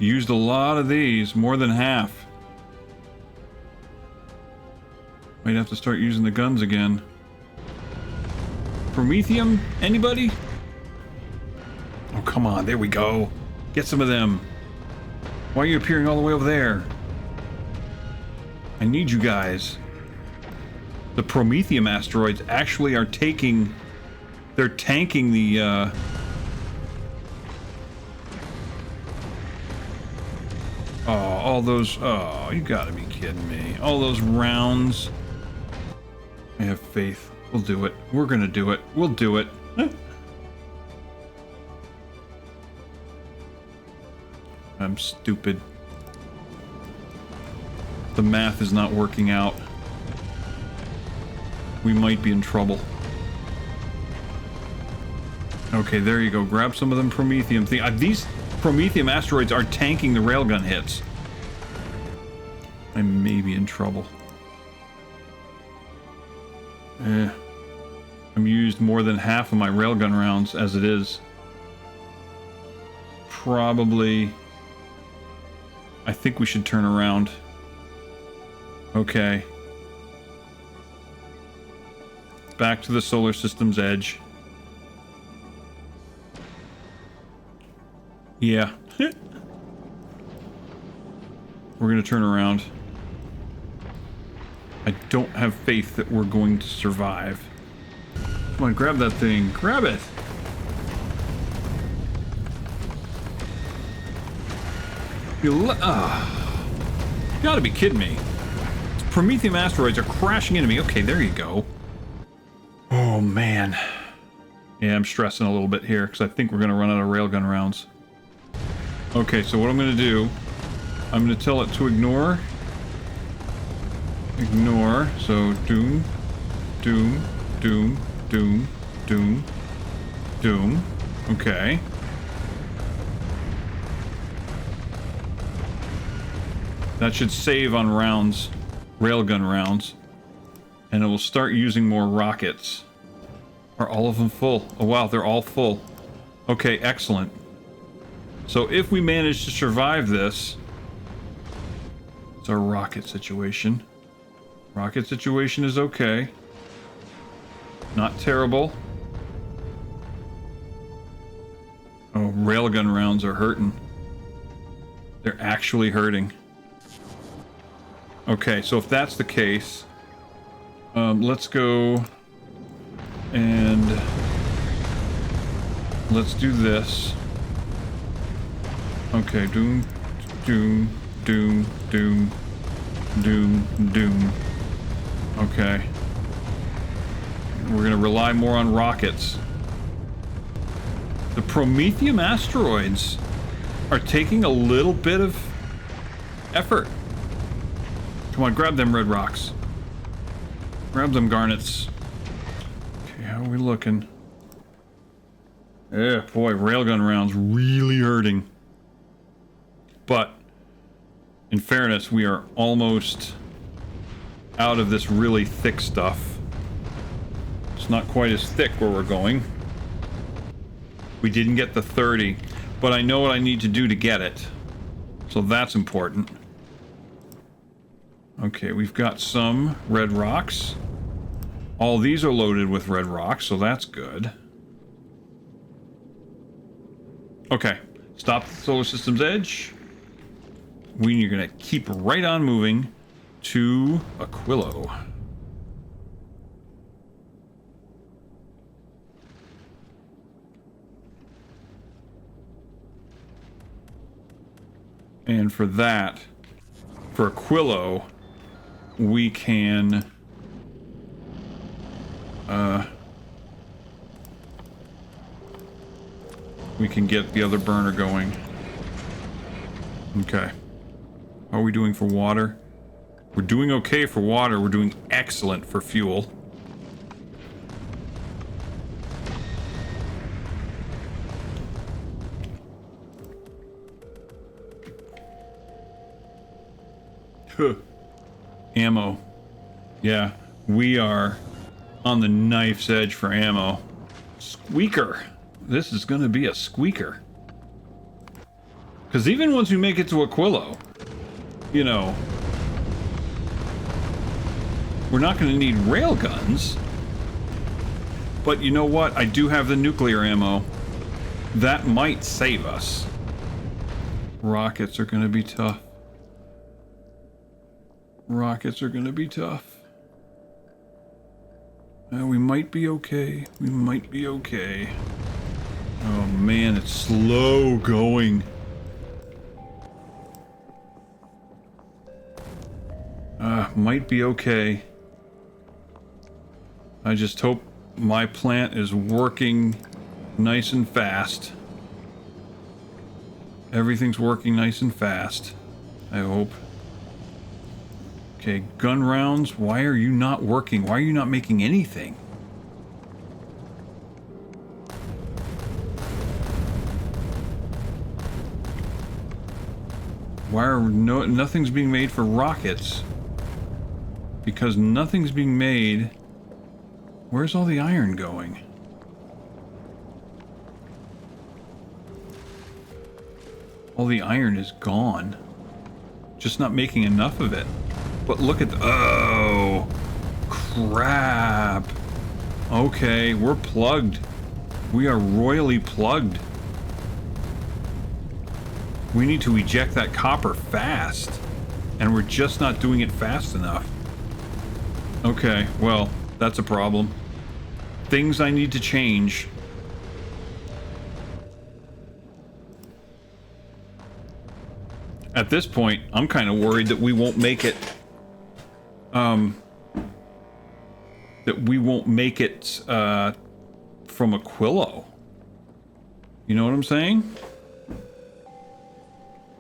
Used a lot of these, more than half. Might have to start using the guns again. Promethium? Anybody? Oh, come on, there we go. Get some of them. Why are you appearing all the way over there? I need you guys. The Promethium asteroids actually are taking... They're tanking the, Oh, all those... Oh, you gotta be kidding me. All those rounds. I have faith. We'll do it. We're gonna do it. We'll do it. I'm stupid. The math is not working out. We might be in trouble. Okay, there you go. Grab some of them Promethium things. Promethium asteroids are tanking the railgun hits. I may be in trouble. I'm used more than half of my railgun rounds as it is. Probably... I think we should turn around. Okay. Back to the solar system's edge. Yeah. We're gonna turn around. I don't have faith that we're going to survive. Come on, grab that thing. Grab it! You gotta be kidding me. Promethium asteroids are crashing into me. Okay, there you go. Oh, man. Yeah, I'm stressing a little bit here because I think we're going to run out of railgun rounds. Okay, so what I'm going to do, I'm going to tell it to ignore. Ignore. So, doom, doom, doom, doom, doom, doom. Okay. That should save on rounds, railgun rounds, and it will start using more rockets. Are all of them full? Oh wow, they're all full. Okay, excellent. So if we manage to survive this, it's our rocket situation. Rocket situation is okay. Not terrible. Oh, railgun rounds are hurting. They're actually hurting. Okay, so if that's the case, let's go and let's do this. Okay, doom, doom, doom, doom, doom, doom. Okay. We're gonna rely more on rockets. The Promethium asteroids are taking a little bit of effort. Come on, grab them red rocks. Grab them garnets. Okay, how are we looking? Yeah, boy, railgun rounds really hurting. But, in fairness, we are almost out of this really thick stuff. It's not quite as thick where we're going. We didn't get the 30, but I know what I need to do to get it. So that's important. Okay, we've got some red rocks. All these are loaded with red rocks, so that's good. Okay, stop the solar system's edge. We're gonna keep right on moving to Aquilo. And for that, for Aquilo, we can get the other burner going. Okay. How are we doing for water? We're doing okay for water. We're doing excellent for fuel. Ammo. Yeah, we are on the knife's edge for ammo. Squeaker. This is going to be a squeaker. Because even once we make it to Aquilo, you know, we're not going to need railguns. But you know what? I do have the nuclear ammo. That might save us. Rockets are going to be tough. Rockets are going to be tough. We might be okay. We might be okay. Oh man, it's slow going. Might be okay. I just hope my plant is working nice and fast. Everything's working nice and fast. I hope. Okay, gun rounds, why are you not working? Why are you not making anything? Why are nothing's being made for rockets? Because nothing's being made. Where's all the iron going? All the iron is gone. Just not making enough of it. But look at the... Oh! Crap! Okay, we're plugged. We are royally plugged. We need to eject that copper fast. And we're just not doing it fast enough. Okay, well, that's a problem. Things I need to change. At this point, I'm kind of worried that we won't make it. That we won't make it from Aquilo. You know what I'm saying?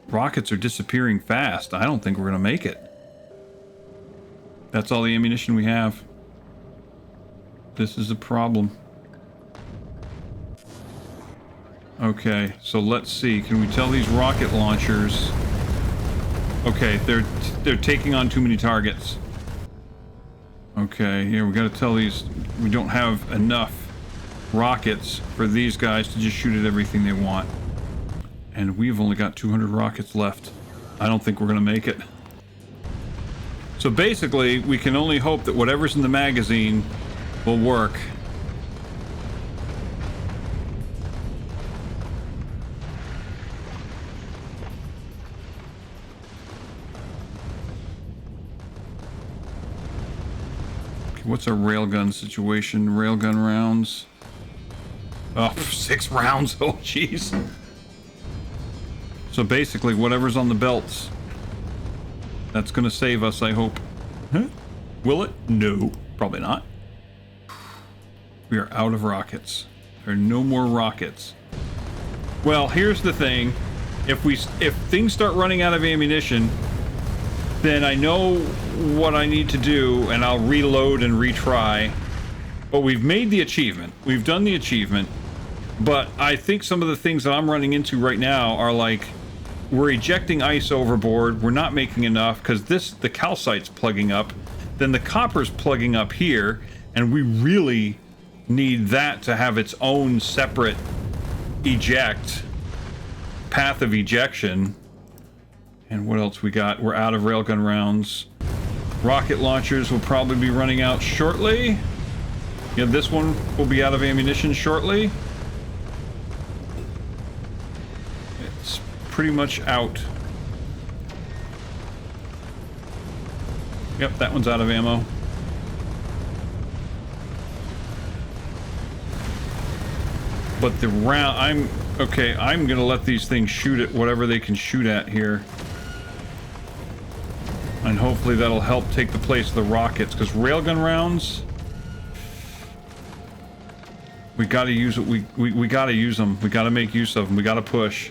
Rockets are disappearing fast. I don't think we're gonna make it. That's all the ammunition we have. This is a problem. Okay, so let's see. Can we tell these rocket launchers? Okay, they're taking on too many targets. Okay, here we gotta tell these we don't have enough rockets for these guys to just shoot at everything they want. And we've only got 200 rockets left. I don't think we're gonna make it. So basically, we can only hope that whatever's in the magazine will work. Okay, what's our railgun situation? Railgun rounds. Oh, 6 rounds. Oh, jeez. So basically, whatever's on the belts, that's gonna save us, I hope. Huh? Will it? No, probably not. We are out of rockets. There are no more rockets. Well, here's the thing. If things start running out of ammunition, then I know what I need to do, and I'll reload and retry. But we've made the achievement. We've done the achievement. But I think some of the things that I'm running into right now are like, we're ejecting ice overboard, we're not making enough, because the calcite's plugging up, then the copper's plugging up here, and we really need that to have its own separate path of ejection. And what else we got? We're out of railgun rounds. Rocket launchers will probably be running out shortly. Yeah, this one will be out of ammunition shortly. It's pretty much out. Yep, that one's out of ammo. But the round, I'm gonna let these things shoot at whatever they can shoot at here. And hopefully that'll help take the place of the rockets, because railgun rounds, we gotta use it. We gotta use them. We gotta make use of them. We gotta push.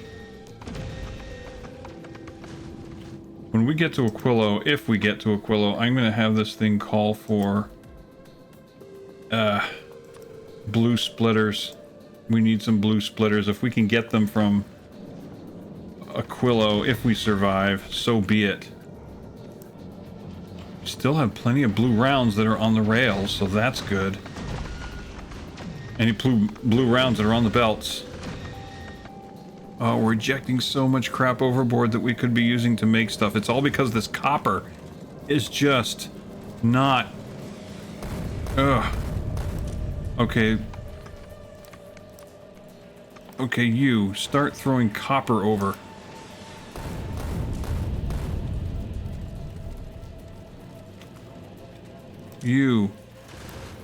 When we get to Aquilo, if we get to Aquilo, I'm gonna have this thing call for blue splitters. We need some blue splitters. If we can get them from Aquilo, if we survive, so be it. Still have plenty of blue rounds that are on the rails, so that's good. Any blue rounds that are on the belts. Oh, we're ejecting so much crap overboard that we could be using to make stuff. It's all because this copper is just not... Ugh. Okay. Okay, you, start throwing copper over. You,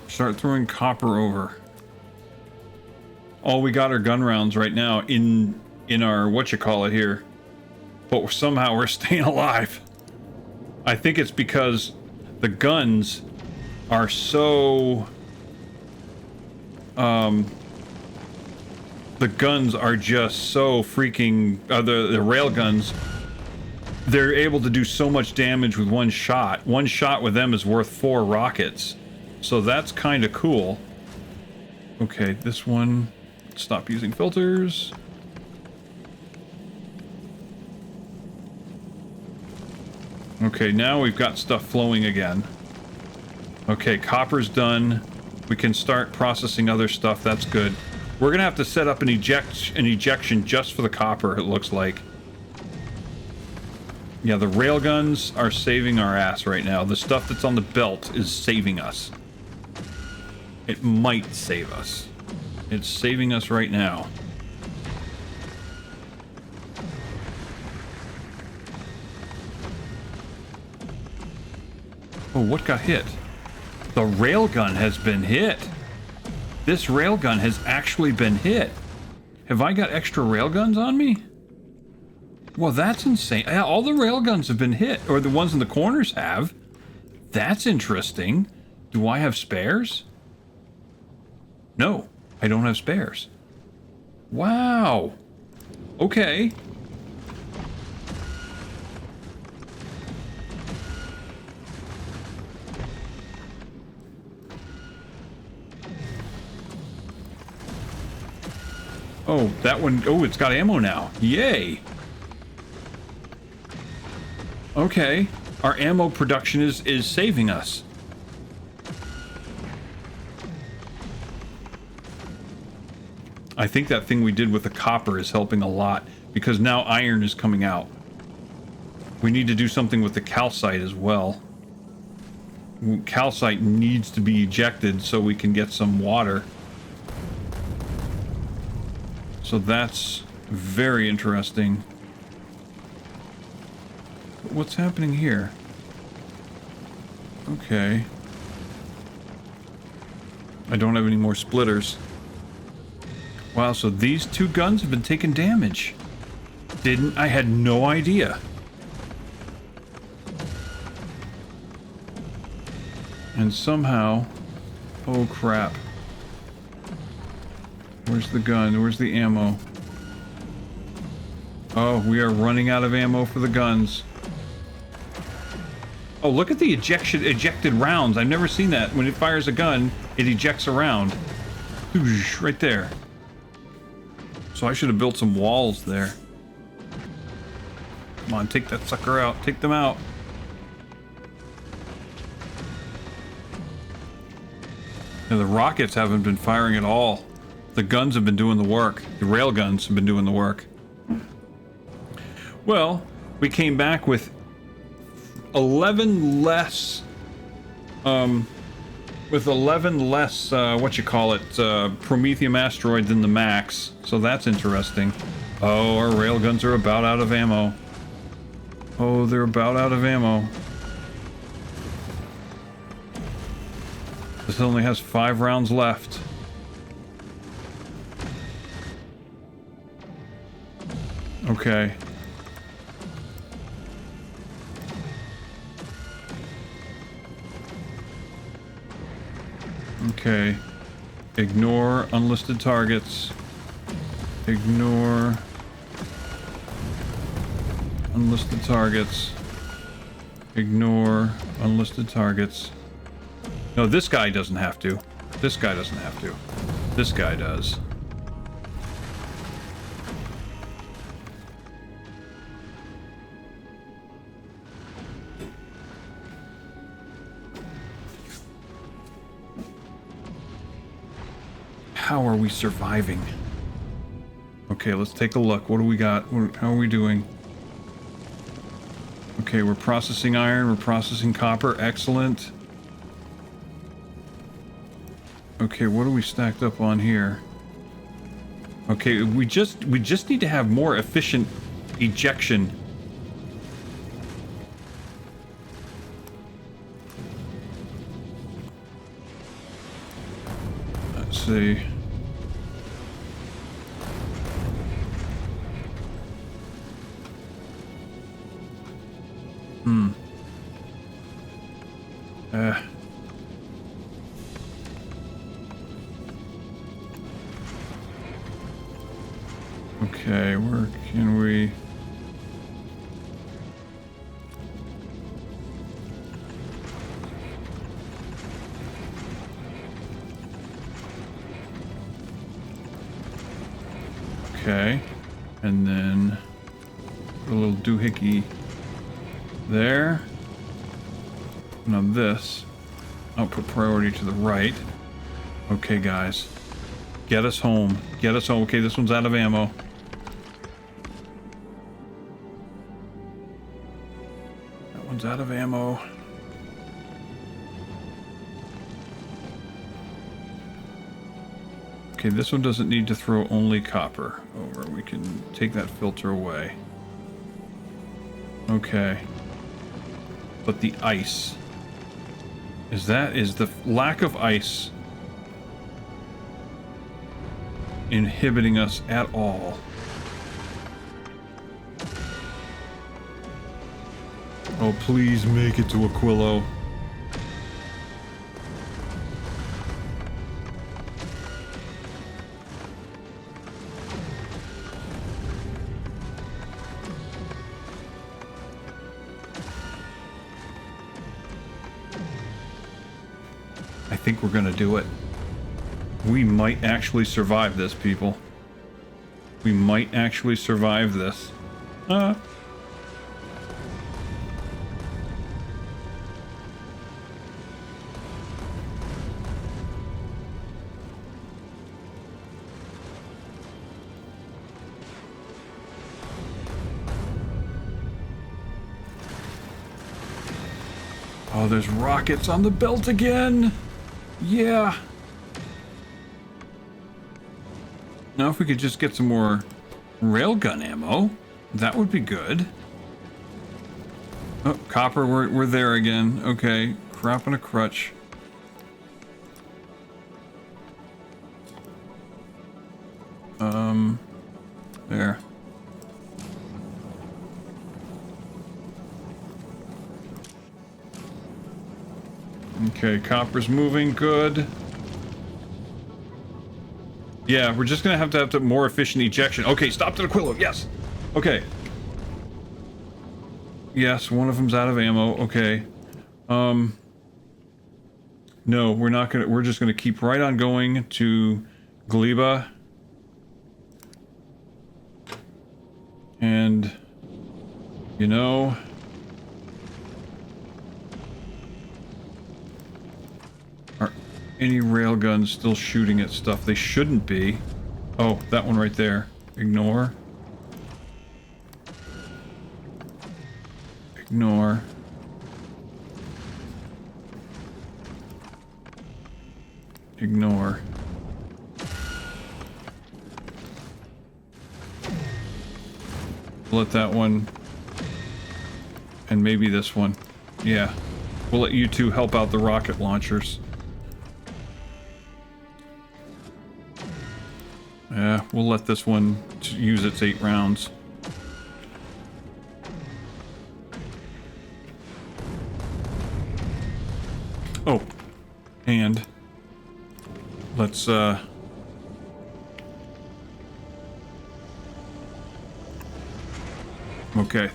start throwing copper over. All we got are gun rounds right now in our whatchamacallit here. But somehow we're staying alive. I think it's because the guns are so... the guns are just so freaking... the rail guns, they're able to do so much damage with one shot. One shot with them is worth 4 rockets. So that's kind of cool. Okay, this one... Stop using filters. Okay, now we've got stuff flowing again. Okay, copper's done. We can start processing other stuff. That's good. We're gonna have to set up an ejection just for the copper, it looks like. Yeah, the railguns are saving our ass right now. The stuff that's on the belt is saving us. It might save us. It's saving us right now. Oh, what got hit? The railgun has been hit. This railgun has actually been hit. Have I got extra railguns on me? Well, that's insane. Yeah, all the railguns have been hit, or the ones in the corners have. That's interesting. Do I have spares? No, I don't have spares. Wow. Okay. Oh, that one. Oh, it's got ammo now. Yay. Okay. Our ammo production is saving us. I think that thing we did with the copper is helping a lot, because now iron is coming out. We need to do something with the calcite as well. Calcite needs to be ejected so we can get some water. So that's very interesting. What's happening here? Okay. I don't have any more splitters. Wow, so these two guns have been taking damage. I had no idea. And somehow... Oh crap. Where's the gun? Where's the ammo? Oh, we are running out of ammo for the guns. Oh, look at the ejected rounds. I've never seen that. When it fires a gun, it ejects a round. Right there. So I should have built some walls there. Come on, take that sucker out. Take them out. Now, the rockets haven't been firing at all. The guns have been doing the work. The rail guns have been doing the work. Well, we came back with 11 less, what you call it, Promethium asteroids in the max. So that's interesting. Oh, our railguns are about out of ammo. Oh, they're about out of ammo. This only has 5 rounds left. Okay. Okay. Ignore unlisted targets. Ignore unlisted targets. Ignore unlisted targets. No, this guy doesn't have to. This guy doesn't have to. This guy does. How are we surviving? Okay, let's take a look. What do we got? How are we doing? Okay, we're processing iron, we're processing copper. Excellent. Okay, what are we stacked up on here? Okay, we just need to have more efficient ejection. Let's see. Okay, where can we... Okay, and then a little doohickey there. Now this, I'll put priority to the right. Okay, guys. Get us home. Get us home. Okay, this one's out of ammo. That one's out of ammo. Okay, this one doesn't need to throw only copper over. We can take that filter away. Okay. But the ice. Is the lack of ice inhibiting us at all? Oh, please make it to Aquilo. I think we're gonna do it. We might actually survive this, people. We might actually survive this. Oh, there's rockets on the belt again. Yeah. Now if we could just get some more railgun ammo, that would be good. Oh, copper, we're there again. Okay, crap on a crutch. There. Okay, copper's moving, good. Yeah, we're just gonna have to more efficient ejection. Okay, stop to Aquilo, yes! Okay. Yes, one of them's out of ammo, okay. No, we're not gonna, we're just gonna keep right on going to Gleba. And, you know... Any railguns still shooting at stuff they shouldn't be. Oh, that one right there. Ignore. Ignore. Ignore. Let that one. And maybe this one. Yeah. We'll let you two help out the rocket launchers. Yeah, we'll let this one use its 8 rounds. Oh, and let's okay,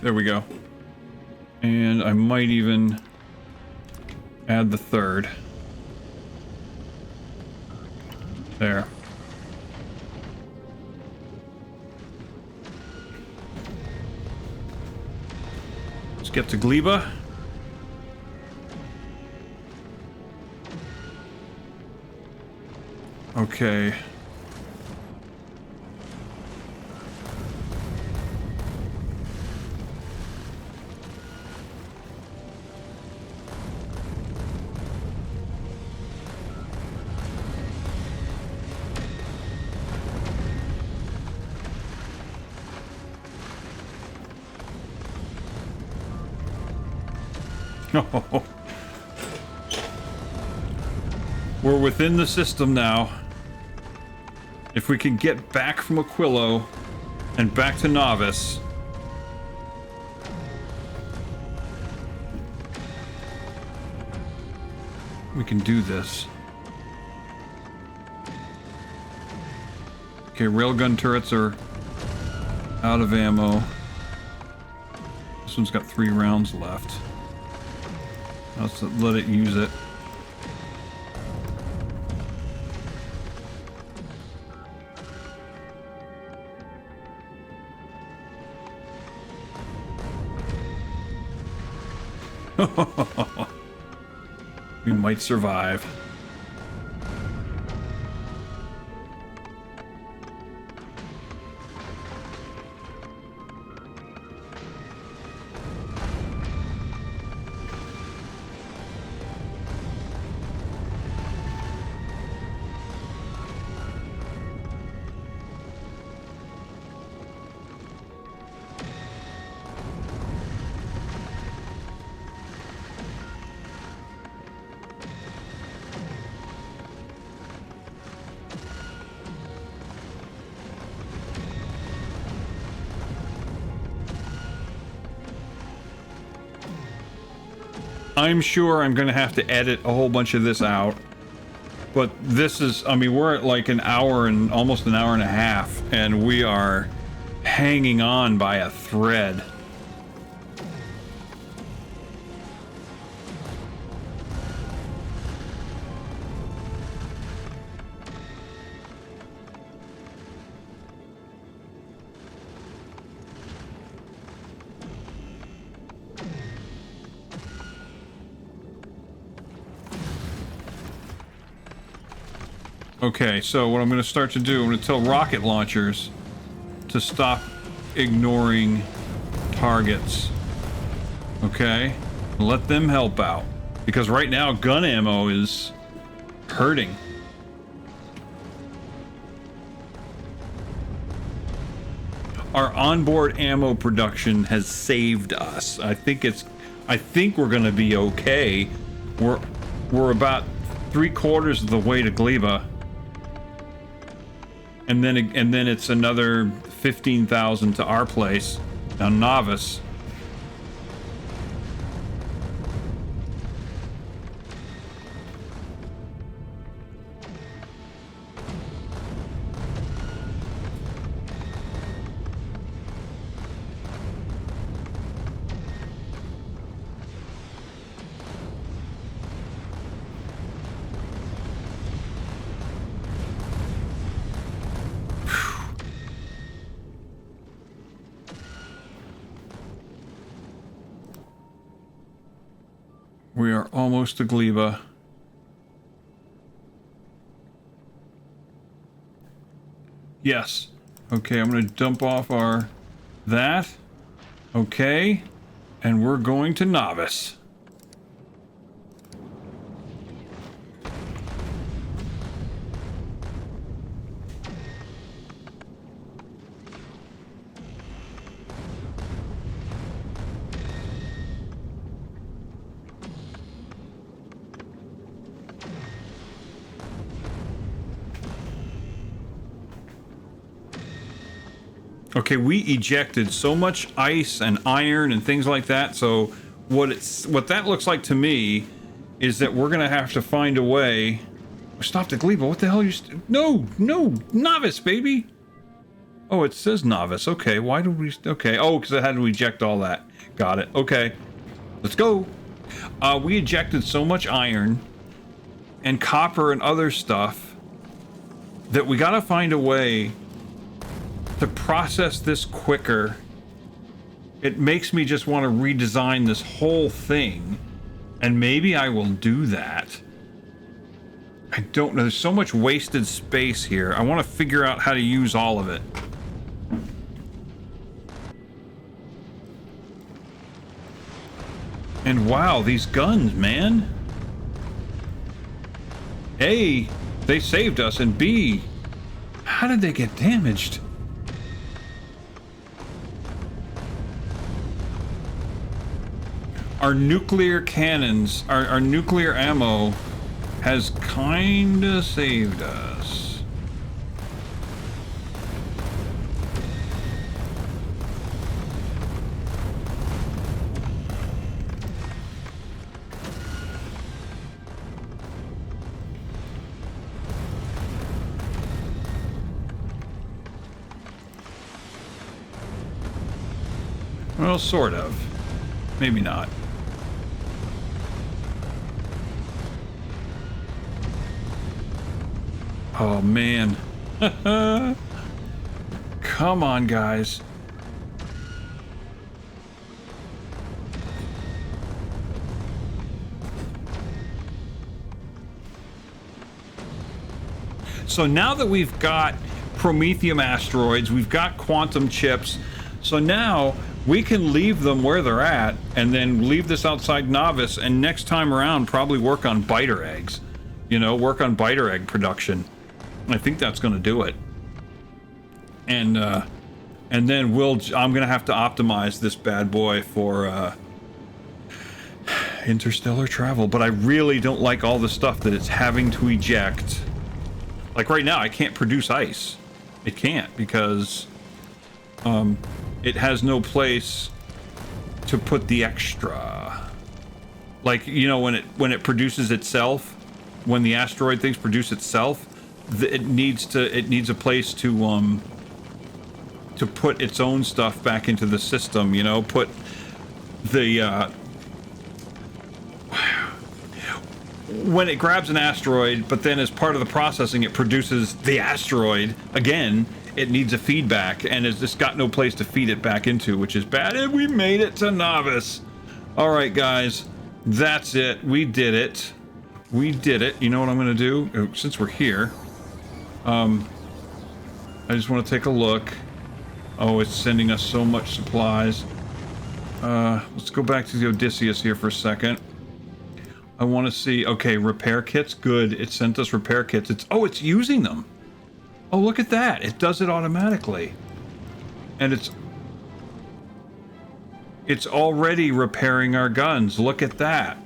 there we go. And I might even add the third. There. Let's get to Gleba. Okay. We're within the system now. If we can get back from Aquilo and back to Novice. We can do this. Okay, railgun turrets are out of ammo. This one's got 3 rounds left. Let's let it use it. We might survive. I'm sure I'm gonna have to edit a whole bunch of this out, but this is, I mean, we're at like an hour and almost an hour and a half, and we are hanging on by a thread. Okay, so what I'm going to start to do, I'm going to tell rocket launchers to stop ignoring targets. Okay? Let them help out. Because right now, gun ammo is hurting. Our onboard ammo production has saved us. I think we're going to be okay. We're about 3/4 of the way to Gleba. And then it's another 15,000 to our place. Now Novice. We are almost to Gleba. Yes. Okay, I'm going to dump off that. Okay. And we're going to Novice. Okay, we ejected so much ice and iron and things like that, so what that looks like to me is that we're gonna have to find a way. Stop the Gleba, what the hell are you no, Novice, baby! Oh, it says Novice, okay, why do we, okay, oh, because I had to eject all that. Got it, okay. Let's go. We ejected so much iron and copper and other stuff that we gotta find a way to process this quicker. It makes me just want to redesign this whole thing, and maybe I will do that. I don't know, there's so much wasted space here. I want to figure out how to use all of it. And wow, these guns, man. A, they saved us, and B, how did they get damaged? Our nuclear cannons, our nuclear ammo has kinda saved us. Well, sort of. Maybe not. Oh, man. Come on, guys. So now that we've got Promethium asteroids, we've got quantum chips, so now we can leave them where they're at and then leave this outside novice, and next time around probably work on biter eggs. You know, work on biter egg production. I think that's going to do it. And then I'm going to have to optimize this bad boy for interstellar travel, but I really don't like all the stuff that it's having to eject. Like right now, I can't produce ice. It can't because it has no place to put the extra. Like, you know, when it produces itself, when the asteroid things produce itself, it needs a place to put its own stuff back into the system. You know, put the when it grabs an asteroid, but then as part of the processing, it produces the asteroid again. It needs a feedback, and it's just got no place to feed it back into, which is bad. And we made it to novice. All right, guys, that's it. We did it. We did it. You know what I'm going to do? Since we're here, I just want to take a look. Oh, it's sending us so much supplies. Let's go back to the Odysseus here for a second. I want to see. Okay, repair kits. Good. It sent us repair kits. It's using them. Oh, look at that. It does it automatically. And it's already repairing our guns. Look at that.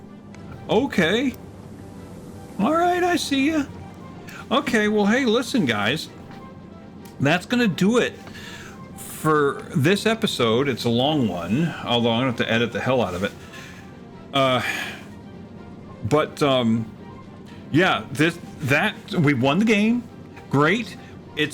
Okay. All right, I see ya. Okay, well, hey, listen, guys. That's going to do it for this episode. It's a long one, although I'm going to have to edit the hell out of it. Yeah, we won the game. Great. I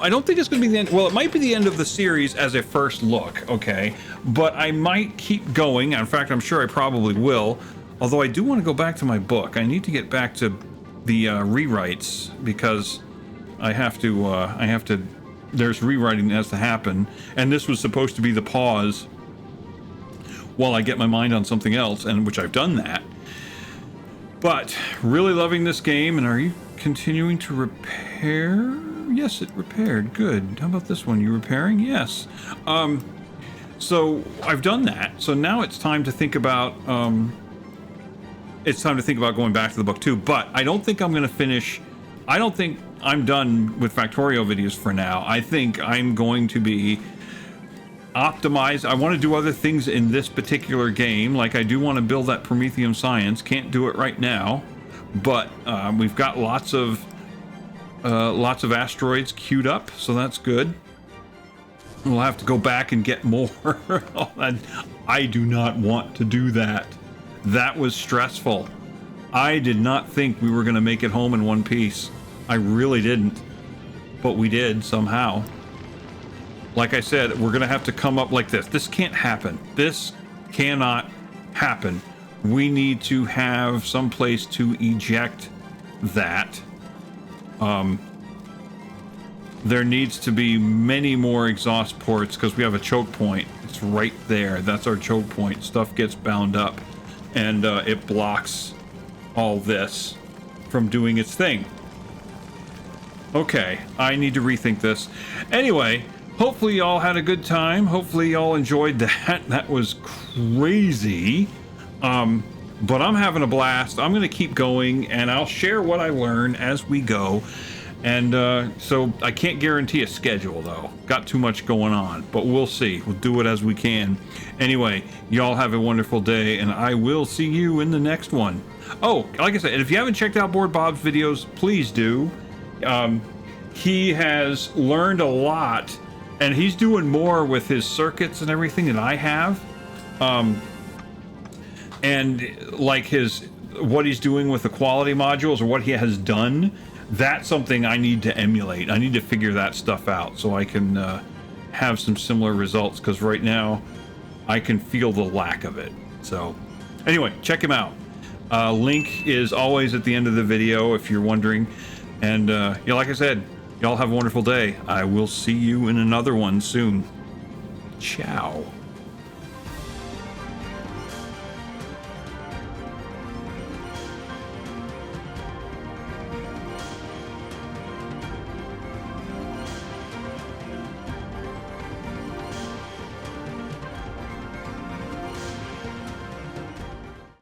don't think it's going to be the end. Well, it might be the end of the series as a first look, okay? But I might keep going. In fact, I'm sure I probably will. Although I do want to go back to my book. I need to get back to the rewrites because I have to. There's rewriting that has to happen, and this was supposed to be the pause while I get my mind on something else, and which I've done that. But really loving this game. And are you continuing to repair? Yes, it repaired. Good. How about this one? You repairing? Yes. So I've done that. So now it's time to think about. It's time to think about going back to the book too. But I don't think I'm going to finish. I don't think I'm done with Factorio videos for now. I think I'm going to be optimized. I want to do other things in this particular game. Like I do want to build that Promethium science. Can't do it right now, but we've got lots of asteroids queued up, so that's good. We'll have to go back and get more. I do not want to do that. That was stressful. I did not think we were going to make it home in one piece. I really didn't, but we did somehow. Like I said, we're going to have to come up like this. This can't happen. This cannot happen. We need to have some place to eject that. There needs to be many more exhaust ports because we have a choke point. It's right there. That's our choke point. Stuff gets bound up, and it blocks all this from doing its thing. Okay, I need to rethink this. Anyway, hopefully y'all had a good time. Hopefully y'all enjoyed that. That was crazy. But I'm having a blast. I'm going to keep going, and I'll share what I learn as we go. And so I can't guarantee a schedule, though. Got too much going on, but we'll see. We'll do it as we can. Anyway, y'all have a wonderful day, and I will see you in the next one. Oh, like I said, if you haven't checked out Board Bob's videos, please do. He has learned a lot, and he's doing more with his circuits and everything than I have. And like what he's doing with the quality modules, or what he has done, that's something I need to emulate. I need to figure that stuff out so I can have some similar results, because right now I can feel the lack of it. So anyway, check him out. Link is always at the end of the video if you're wondering. And yeah, like I said, y'all have a wonderful day. I will see you in another one soon. Ciao.